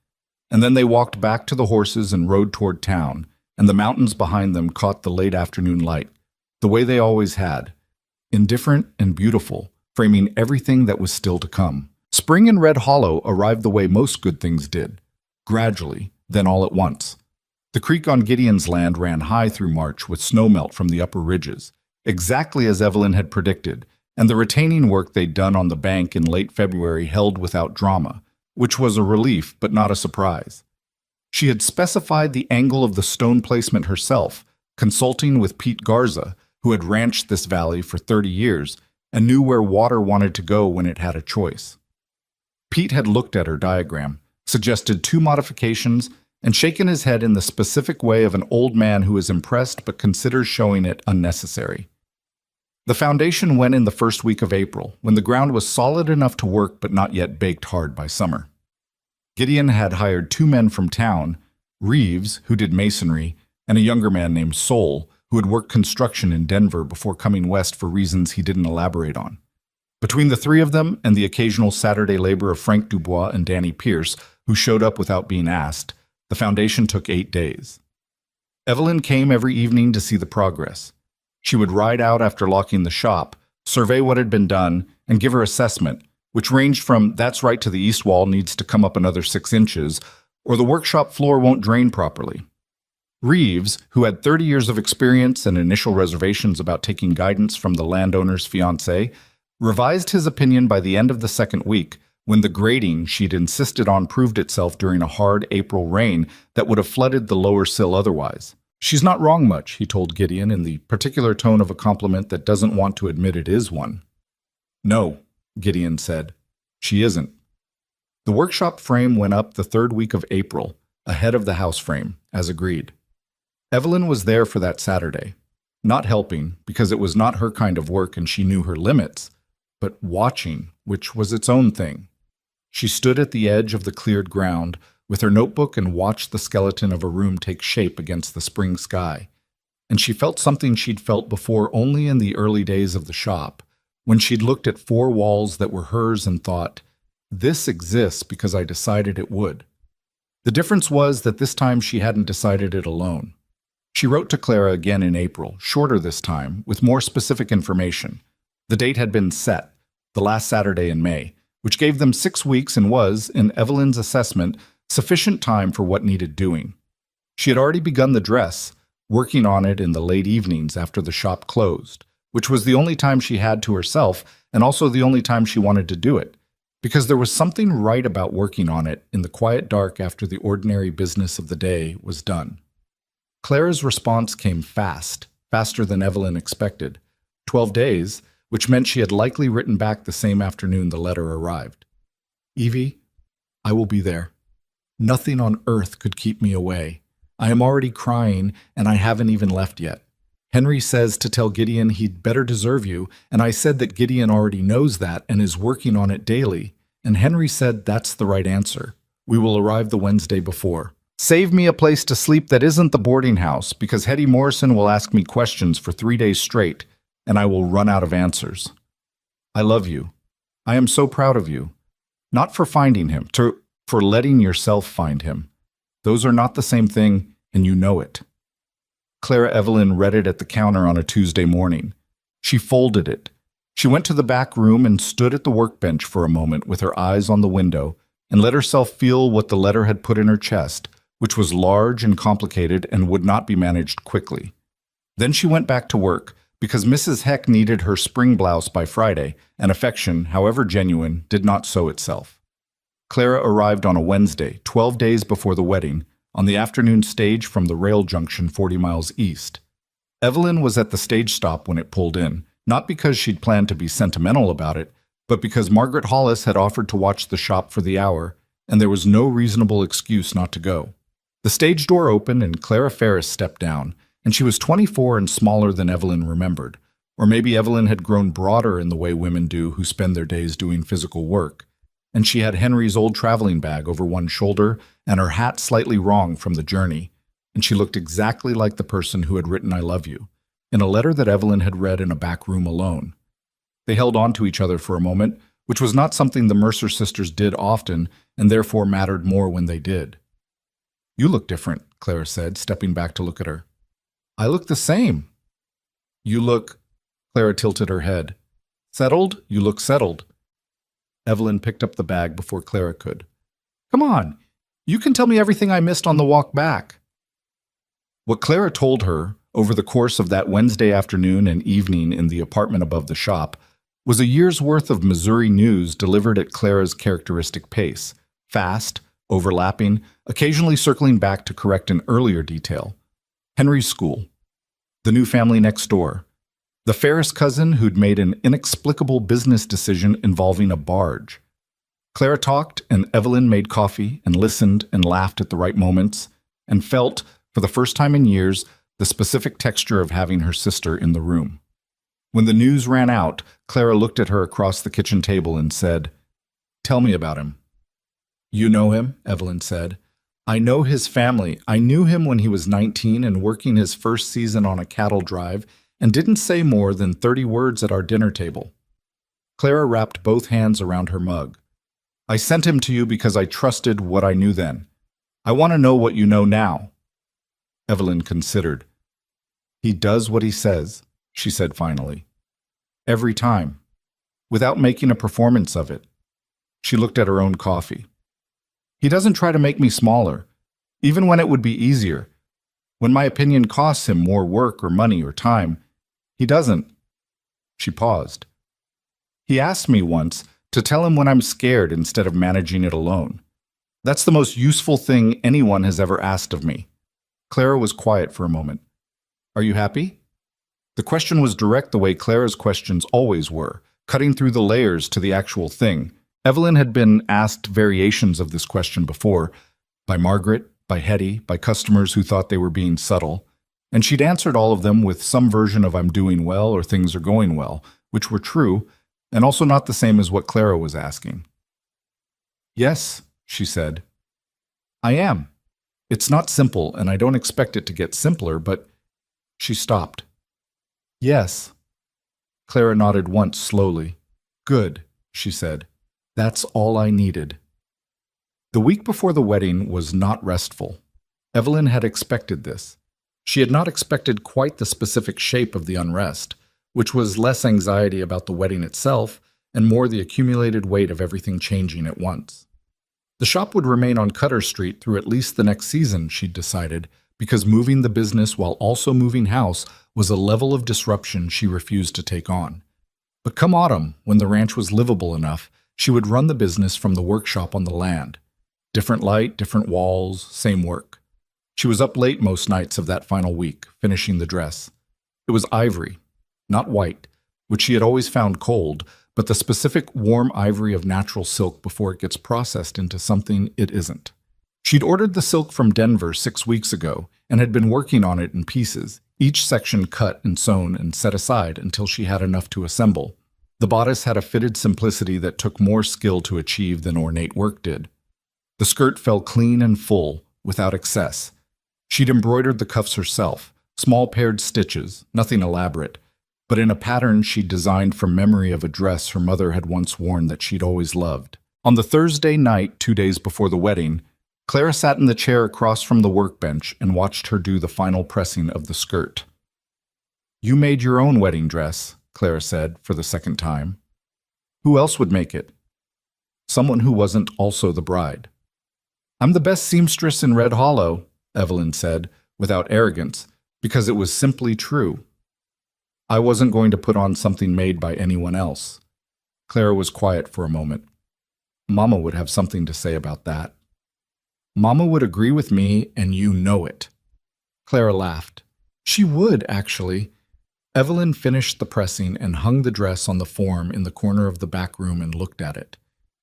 And then they walked back to the horses and rode toward town, and the mountains behind them caught the late afternoon light, the way they always had, indifferent and beautiful, framing everything that was still to come. Spring in Red Hollow arrived the way most good things did, gradually, then all at once. The creek on Gideon's land ran high through March with snowmelt from the upper ridges, exactly as Evelyn had predicted, and the retaining work they'd done on the bank in late February held without drama, which was a relief but not a surprise. She had specified the angle of the stone placement herself, consulting with Pete Garza, who had ranched this valley for 30 years and knew where water wanted to go when it had a choice. Pete had looked at her diagram, suggested 2 modifications, and shaken his head in the specific way of an old man who is impressed but considers showing it unnecessary. The foundation went in the first week of April, when the ground was solid enough to work but not yet baked hard by summer. Gideon had hired 2 men from town, Reeves, who did masonry, and a younger man named Sol, who had worked construction in Denver before coming west for reasons he didn't elaborate on. Between the three of them and the occasional Saturday labor of Frank Dubois and Danny Pierce, who showed up without being asked, the foundation took 8 days. Evelyn came every evening to see the progress. She would ride out after locking the shop, survey what had been done, and give her assessment, which ranged from "that's right to the east wall needs to come up another 6 inches," or "the workshop floor won't drain properly." Reeves, who had 30 years of experience and initial reservations about taking guidance from the landowner's fiancée, revised his opinion by the end of the second week, when the grading she'd insisted on proved itself during a hard April rain that would have flooded the lower sill otherwise. "She's not wrong much," he told Gideon in the particular tone of a compliment that doesn't want to admit it is one. "No," Gideon said, "she isn't." The workshop frame went up the third week of April, ahead of the house frame, as agreed. Evelyn was there for that Saturday, not helping because it was not her kind of work and she knew her limits, but watching, which was its own thing. She stood at the edge of the cleared ground with her notebook and watched the skeleton of a room take shape against the spring sky. And she felt something she'd felt before only in the early days of the shop, when she'd looked at 4 walls that were hers and thought, "This exists because I decided it would." The difference was that this time she hadn't decided it alone. She wrote to Clara again in April, shorter this time, with more specific information. The date had been set, the last Saturday in May, which gave them 6 weeks and was, in Evelyn's assessment, sufficient time for what needed doing. She had already begun the dress, working on it in the late evenings after the shop closed, which was the only time she had to herself and also the only time she wanted to do it, because there was something right about working on it in the quiet dark after the ordinary business of the day was done. Clara's response came fast, faster than Evelyn expected. 12 days, which meant she had likely written back the same afternoon the letter arrived. "Evie, I will be there. Nothing on earth could keep me away. I am already crying, and I haven't even left yet. Henry says to tell Gideon he'd better deserve you, and I said that Gideon already knows that and is working on it daily, and Henry said that's the right answer. We will arrive the Wednesday before. Save me a place to sleep that isn't the boarding house, because Hetty Morrison will ask me questions for 3 days straight, and I will run out of answers. I love you. I am so proud of you. Not for finding him, for letting yourself find him. Those are not the same thing, and you know it." Clara Evelyn read it at the counter on a Tuesday morning. She folded it. She went to the back room and stood at the workbench for a moment with her eyes on the window and let herself feel what the letter had put in her chest, which was large and complicated and would not be managed quickly. Then she went back to work, because Mrs. Heck needed her spring blouse by Friday, and affection, however genuine, did not sow itself. Clara arrived on a Wednesday, 12 days before the wedding, on the afternoon stage from the rail junction 40 miles east. Evelyn was at the stage stop when it pulled in, not because she'd planned to be sentimental about it, but because Margaret Hollis had offered to watch the shop for the hour, and there was no reasonable excuse not to go. The stage door opened and Clara Ferris stepped down, and she was 24 and smaller than Evelyn remembered. Or maybe Evelyn had grown broader in the way women do who spend their days doing physical work. And she had Henry's old traveling bag over one shoulder and her hat slightly wrong from the journey, and she looked exactly like the person who had written "I love you" in a letter that Evelyn had read in a back room alone. They held on to each other for a moment, which was not something the Mercer sisters did often and therefore mattered more when they did. "You look different," Clara said, stepping back to look at her. "I look the same." "You look—" Clara tilted her head. "Settled? You look settled." Evelyn picked up the bag before Clara could. "Come on, you can tell me everything I missed on the walk back." What Clara told her, over the course of that Wednesday afternoon and evening in the apartment above the shop, was a year's worth of Missouri news delivered at Clara's characteristic pace, fast, overlapping, occasionally circling back to correct an earlier detail. Henry's school, the new family next door, the Ferris cousin who'd made an inexplicable business decision involving a barge. Clara talked, and Evelyn made coffee and listened and laughed at the right moments, and felt, for the first time in years, the specific texture of having her sister in the room. When the news ran out, Clara looked at her across the kitchen table and said, "Tell me about him." "You know him," Evelyn said. I know his family. I knew him when he was 19 and working his first season on a cattle drive and didn't say more than 30 words at our dinner table. Clara wrapped both hands around her mug. I sent him to you because I trusted what I knew then. I want to know what you know now. Evelyn considered. He does what he says, she said finally. Every time, without making a performance of it. She looked at her own coffee. He doesn't try to make me smaller, even when it would be easier. When my opinion costs him more work or money or time, he doesn't. She paused. He asked me once to tell him when I'm scared instead of managing it alone. That's the most useful thing anyone has ever asked of me. Clara was quiet for a moment. Are you happy? The question was direct the way Clara's questions always were, cutting through the layers to the actual thing. Evelyn had been asked variations of this question before, by Margaret, by Hetty, by customers who thought they were being subtle, and she'd answered all of them with some version of I'm doing well or things are going well, which were true, and also not the same as what Clara was asking. Yes, she said. I am. It's not simple, and I don't expect it to get simpler, but... She stopped. Yes. Clara nodded once slowly. Good, she said. That's all I needed. The week before the wedding was not restful. Evelyn had expected this. She had not expected quite the specific shape of the unrest, which was less anxiety about the wedding itself and more the accumulated weight of everything changing at once. The shop would remain on Cutter Street through at least the next season, she'd decided, because moving the business while also moving house was a level of disruption she refused to take on. But come autumn, when the ranch was livable enough, she would run the business from the workshop on the land. Different light, different walls, same work. She was up late most nights of that final week, finishing the dress. It was ivory, not white, which she had always found cold, but the specific warm ivory of natural silk before it gets processed into something it isn't. She'd ordered the silk from Denver 6 weeks ago and had been working on it in pieces, each section cut and sewn and set aside until she had enough to assemble. The bodice had a fitted simplicity that took more skill to achieve than ornate work did. The skirt fell clean and full, without excess. She'd embroidered the cuffs herself, small paired stitches, nothing elaborate, but in a pattern she'd designed from memory of a dress her mother had once worn that she'd always loved. On the Thursday night, 2 days before the wedding, Clara sat in the chair across from the workbench and watched her do the final pressing of the skirt. You made your own wedding dress, Clara said for the second time. Who else would make it? Someone who wasn't also the bride. I'm the best seamstress in Red Hollow, Evelyn said, without arrogance, because it was simply true. I wasn't going to put on something made by anyone else. Clara was quiet for a moment. Mama would have something to say about that. Mama would agree with me, and you know it. Clara laughed. She would, actually. Evelyn finished the pressing and hung the dress on the form in the corner of the back room and looked at it.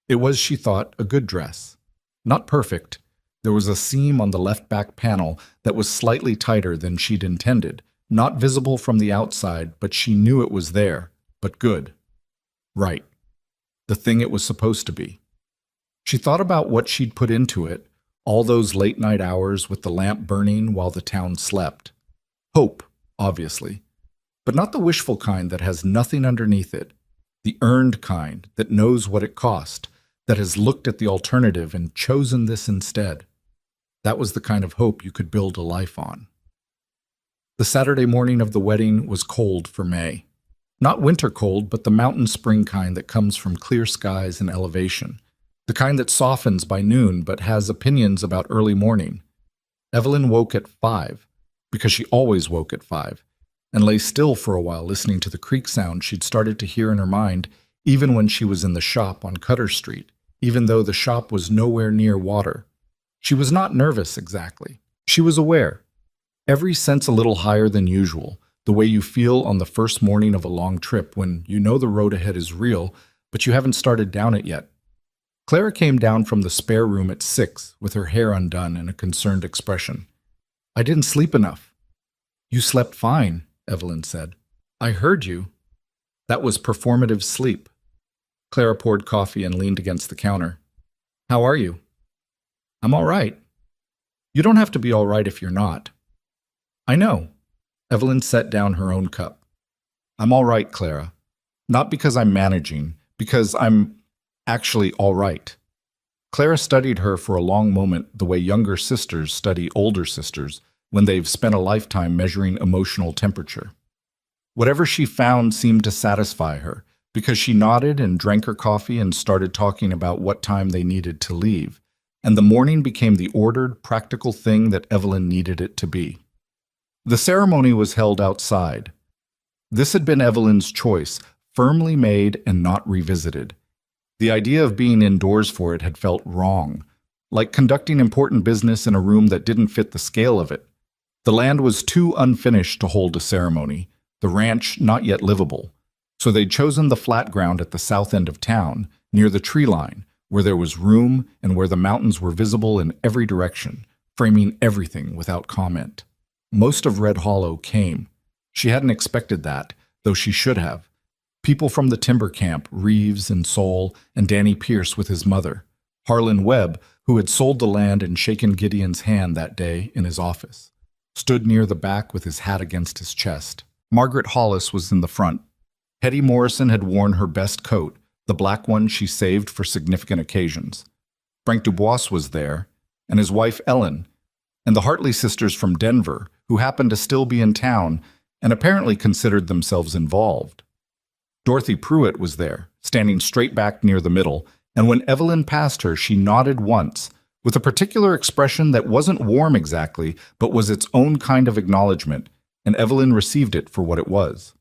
It was, she thought, a good dress. Not perfect. There was a seam on the left back panel that was slightly tighter than she'd intended, not visible from the outside, but she knew it was there, but good. Right. The thing it was supposed to be. She thought about what she'd put into it, all those late-night hours with the lamp burning while the town slept. Hope, obviously, but not the wishful kind that has nothing underneath it, the earned kind that knows what it cost, that has looked at the alternative and chosen this instead. That was the kind of hope you could build a life on. The Saturday morning of the wedding was cold for May. Not winter cold, but the mountain spring kind that comes from clear skies and elevation. The kind that softens by noon but has opinions about early morning. Evelyn woke at 5, because she always woke at 5, and lay still for a while listening to the creak sound she'd started to hear in her mind even when she was in the shop on Cutter Street, even though the shop was nowhere near water. She was not nervous exactly. She was aware. Every sense a little higher than usual, the way you feel on the first morning of a long trip when you know the road ahead is real, but you haven't started down it yet. Clara came down from the spare room at 6 with her hair undone and a concerned expression. I didn't sleep enough. You slept fine, Evelyn said. I heard you. That was performative sleep. Clara poured coffee and leaned against the counter. How are you? I'm all right. You don't have to be all right if you're not. I know. Evelyn set down her own cup. I'm all right, Clara. Not because I'm managing, because I'm actually all right. Clara studied her for a long moment the way younger sisters study older sisters when they've spent a lifetime measuring emotional temperature. Whatever she found seemed to satisfy her, because she nodded and drank her coffee and started talking about what time they needed to leave, and the morning became the ordered, practical thing that Evelyn needed it to be. The ceremony was held outside. This had been Evelyn's choice, firmly made and not revisited. The idea of being indoors for it had felt wrong, like conducting important business in a room that didn't fit the scale of it. The land was too unfinished to hold a ceremony, the ranch not yet livable, so they'd chosen the flat ground at the south end of town, near the tree line, where there was room and where the mountains were visible in every direction, framing everything without comment. Most of Red Hollow came. She hadn't expected that, though she should have. People from the timber camp, Reeves and Soul, and Danny Pierce with his mother. Harlan Webb, who had sold the land and shaken Gideon's hand that day in his office, stood near the back with his hat against his chest. Margaret Hollis was in the front. Hetty Morrison had worn her best coat, the black one she saved for significant occasions. Frank Dubois was there, and his wife Ellen, and the Hartley sisters from Denver, who happened to still be in town and apparently considered themselves involved. Dorothy Pruitt was there, standing straight back near the middle, and when Evelyn passed her, she nodded once, with a particular expression that wasn't warm exactly, but was its own kind of acknowledgement, and Evelyn received it for what it was.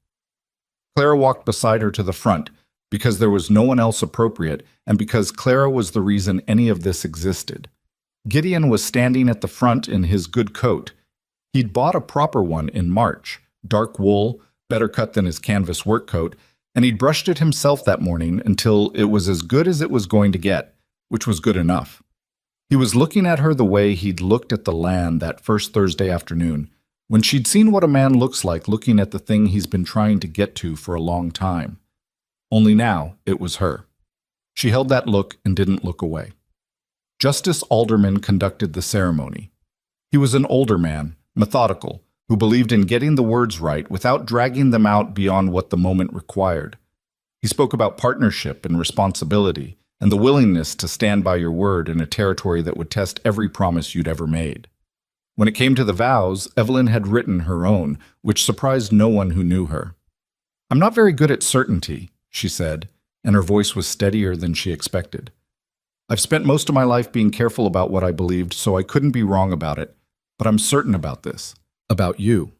Clara walked beside her to the front, because there was no one else appropriate, and because Clara was the reason any of this existed. Gideon was standing at the front in his good coat. He'd bought a proper one in March, dark wool, better cut than his canvas work coat, and he'd brushed it himself that morning until it was as good as it was going to get, which was good enough. He was looking at her the way he'd looked at the land that first Thursday afternoon, when she'd seen what a man looks like looking at the thing he's been trying to get to for a long time. Only now it was her. She held that look and didn't look away. Justice Alderman conducted the ceremony. He was an older man, methodical, who believed in getting the words right without dragging them out beyond what the moment required. He spoke about partnership and responsibility and the willingness to stand by your word in a territory that would test every promise you'd ever made. When it came to the vows, Evelyn had written her own, which surprised no one who knew her. I'm not very good at certainty, she said, and her voice was steadier than she expected. I've spent most of my life being careful about what I believed, so I couldn't be wrong about it, but I'm certain about this. About you.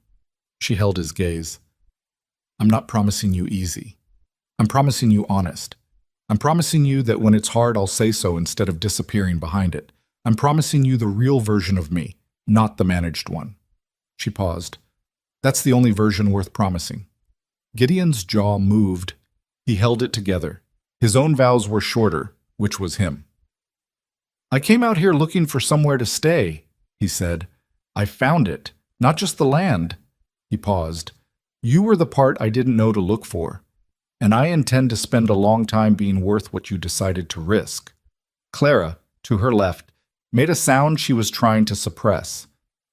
She held his gaze. I'm not promising you easy. I'm promising you honest. I'm promising you that when it's hard, I'll say so instead of disappearing behind it. I'm promising you the real version of me, not the managed one. She paused. That's the only version worth promising. Gideon's jaw moved. He held it together. His own vows were shorter, which was him. I came out here looking for somewhere to stay, he said. I found it. Not just the land. He paused. You were the part I didn't know to look for, and I intend to spend a long time being worth what you decided to risk. Clara, to her left, made a sound she was trying to suppress.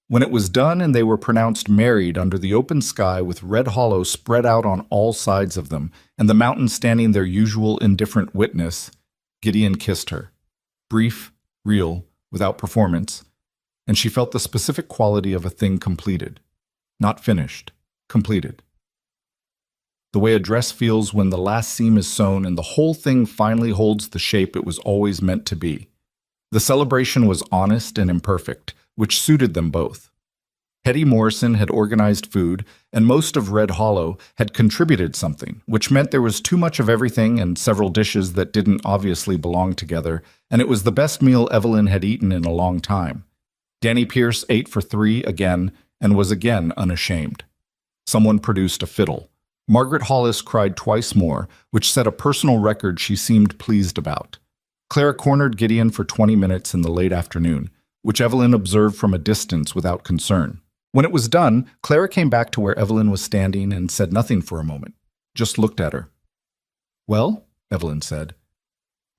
When it was done and they were pronounced married under the open sky with Red Hollow spread out on all sides of them and the mountains standing their usual indifferent witness, Gideon kissed her. Brief, real, without performance, and she felt the specific quality of a thing completed. Not finished, completed. The way a dress feels when the last seam is sewn and the whole thing finally holds the shape it was always meant to be. The celebration was honest and imperfect, which suited them both. Hetty Morrison had organized food, and most of Red Hollow had contributed something, which meant there was too much of everything and several dishes that didn't obviously belong together, and it was the best meal Evelyn had eaten in a long time. Danny Pierce ate for 3 again and was again unashamed. Someone produced a fiddle. Margaret Hollis cried twice more, which set a personal record she seemed pleased about. Clara cornered Gideon for 20 minutes in the late afternoon, which Evelyn observed from a distance without concern. When it was done, Clara came back to where Evelyn was standing and said nothing for a moment, just looked at her. Well, Evelyn said.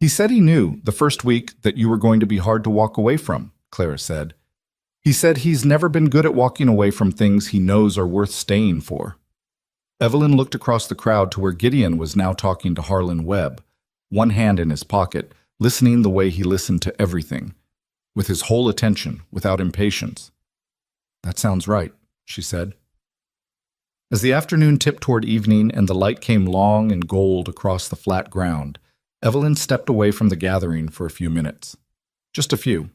He said he knew the first week that you were going to be hard to walk away from, Clara said. He said he's never been good at walking away from things he knows are worth staying for. Evelyn looked across the crowd to where Gideon was now talking to Harlan Webb, one hand in his pocket, listening the way he listened to everything, with his whole attention, without impatience. "That sounds right," she said. As the afternoon tipped toward evening and the light came long and gold across the flat ground, Evelyn stepped away from the gathering for a few minutes. Just a few.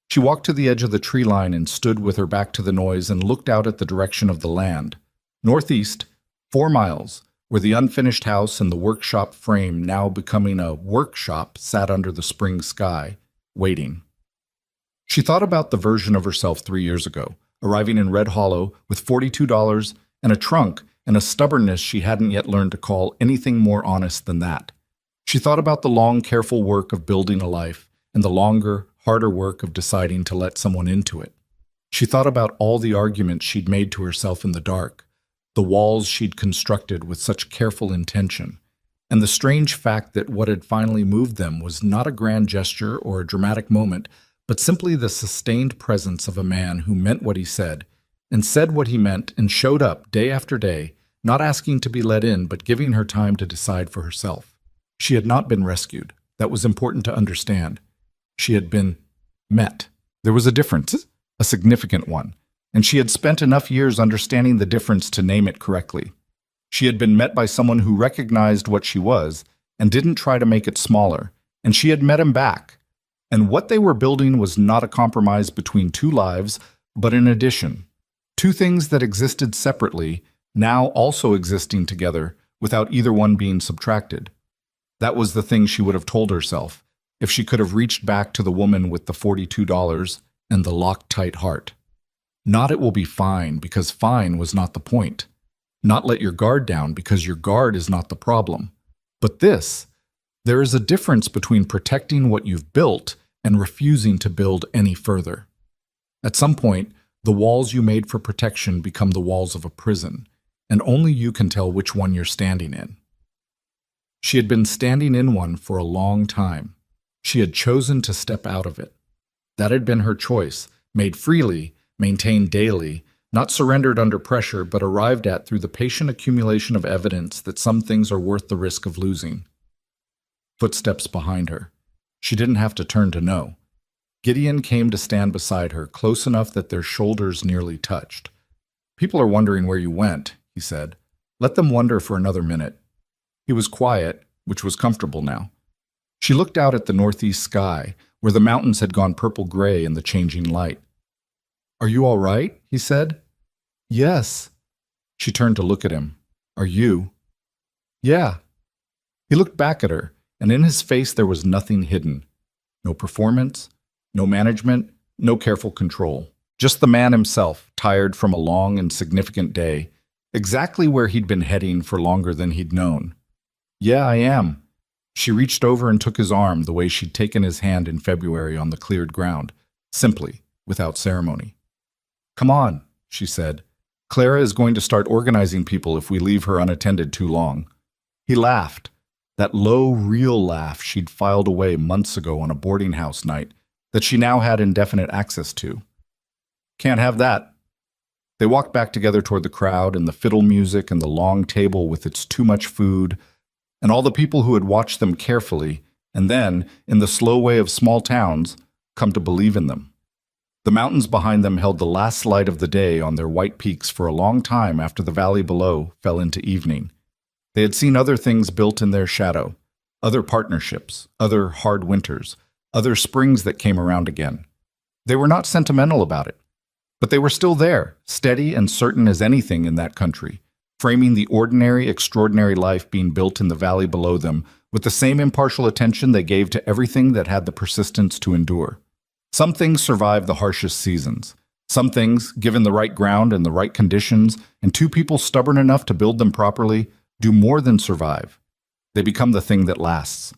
She walked to the edge of the tree line and stood with her back to the noise and looked out at the direction of the land. Northeast, 4 miles, where the unfinished house and the workshop frame, now becoming a workshop, sat under the spring sky, waiting. She thought about the version of herself 3 years ago, arriving in Red Hollow with $42 and a trunk and a stubbornness she hadn't yet learned to call anything more honest than that. She thought about the long, careful work of building a life and the longer, harder work of deciding to let someone into it. She thought about all the arguments she'd made to herself in the dark, the walls she'd constructed with such careful intention, and the strange fact that what had finally moved them was not a grand gesture or a dramatic moment, but simply the sustained presence of a man who meant what he said, and said what he meant, and showed up day after day, not asking to be let in, but giving her time to decide for herself. She had not been rescued. That was important to understand. She had been met. There was a difference, a significant one, and she had spent enough years understanding the difference to name it correctly. She had been met by someone who recognized what she was and didn't try to make it smaller, and she had met him back. And what they were building was not a compromise between two lives, but an addition. Two things that existed separately, now also existing together, without either one being subtracted. That was the thing she would have told herself, if she could have reached back to the woman with the $42 and the locked-tight heart. Not "it will be fine," because fine was not the point. Not "let your guard down," because your guard is not the problem. But this: there is a difference between protecting what you've built and refusing to build any further. At some point, the walls you made for protection become the walls of a prison, and only you can tell which one you're standing in. She had been standing in one for a long time. She had chosen to step out of it. That had been her choice, made freely, maintained daily, not surrendered under pressure, but arrived at through the patient accumulation of evidence that some things are worth the risk of losing. Footsteps behind her. She didn't have to turn to know. Gideon came to stand beside her, close enough that their shoulders nearly touched. "People are wondering where you went," he said. "Let them wonder for another minute." He was quiet, which was comfortable now. She looked out at the northeast sky, where the mountains had gone purple-gray in the changing light. "Are you all right?" he said. "Yes." She turned to look at him. "Are you?" "Yeah." He looked back at her, and in his face there was nothing hidden. No performance, no management, no careful control. Just the man himself, tired from a long and significant day, exactly where he'd been heading for longer than he'd known. "Yeah, I am." She reached over and took his arm the way she'd taken his hand in February on the cleared ground, simply, without ceremony. "Come on," she said. "Clara is going to start organizing people if we leave her unattended too long." He laughed, that low, real laugh she'd filed away months ago on a boarding house night that she now had indefinite access to. "Can't have that." They walked back together toward the crowd and the fiddle music and the long table with its too much food, and all the people who had watched them carefully, and then, in the slow way of small towns, come to believe in them. The mountains behind them held the last light of the day on their white peaks for a long time after the valley below fell into evening. They had seen other things built in their shadow, other partnerships, other hard winters, other springs that came around again. They were not sentimental about it, but they were still there, steady and certain as anything in that country, framing the ordinary, extraordinary life being built in the valley below them with the same impartial attention they gave to everything that had the persistence to endure. Some things survive the harshest seasons. Some things, given the right ground and the right conditions, and two people stubborn enough to build them properly, do more than survive. They become the thing that lasts.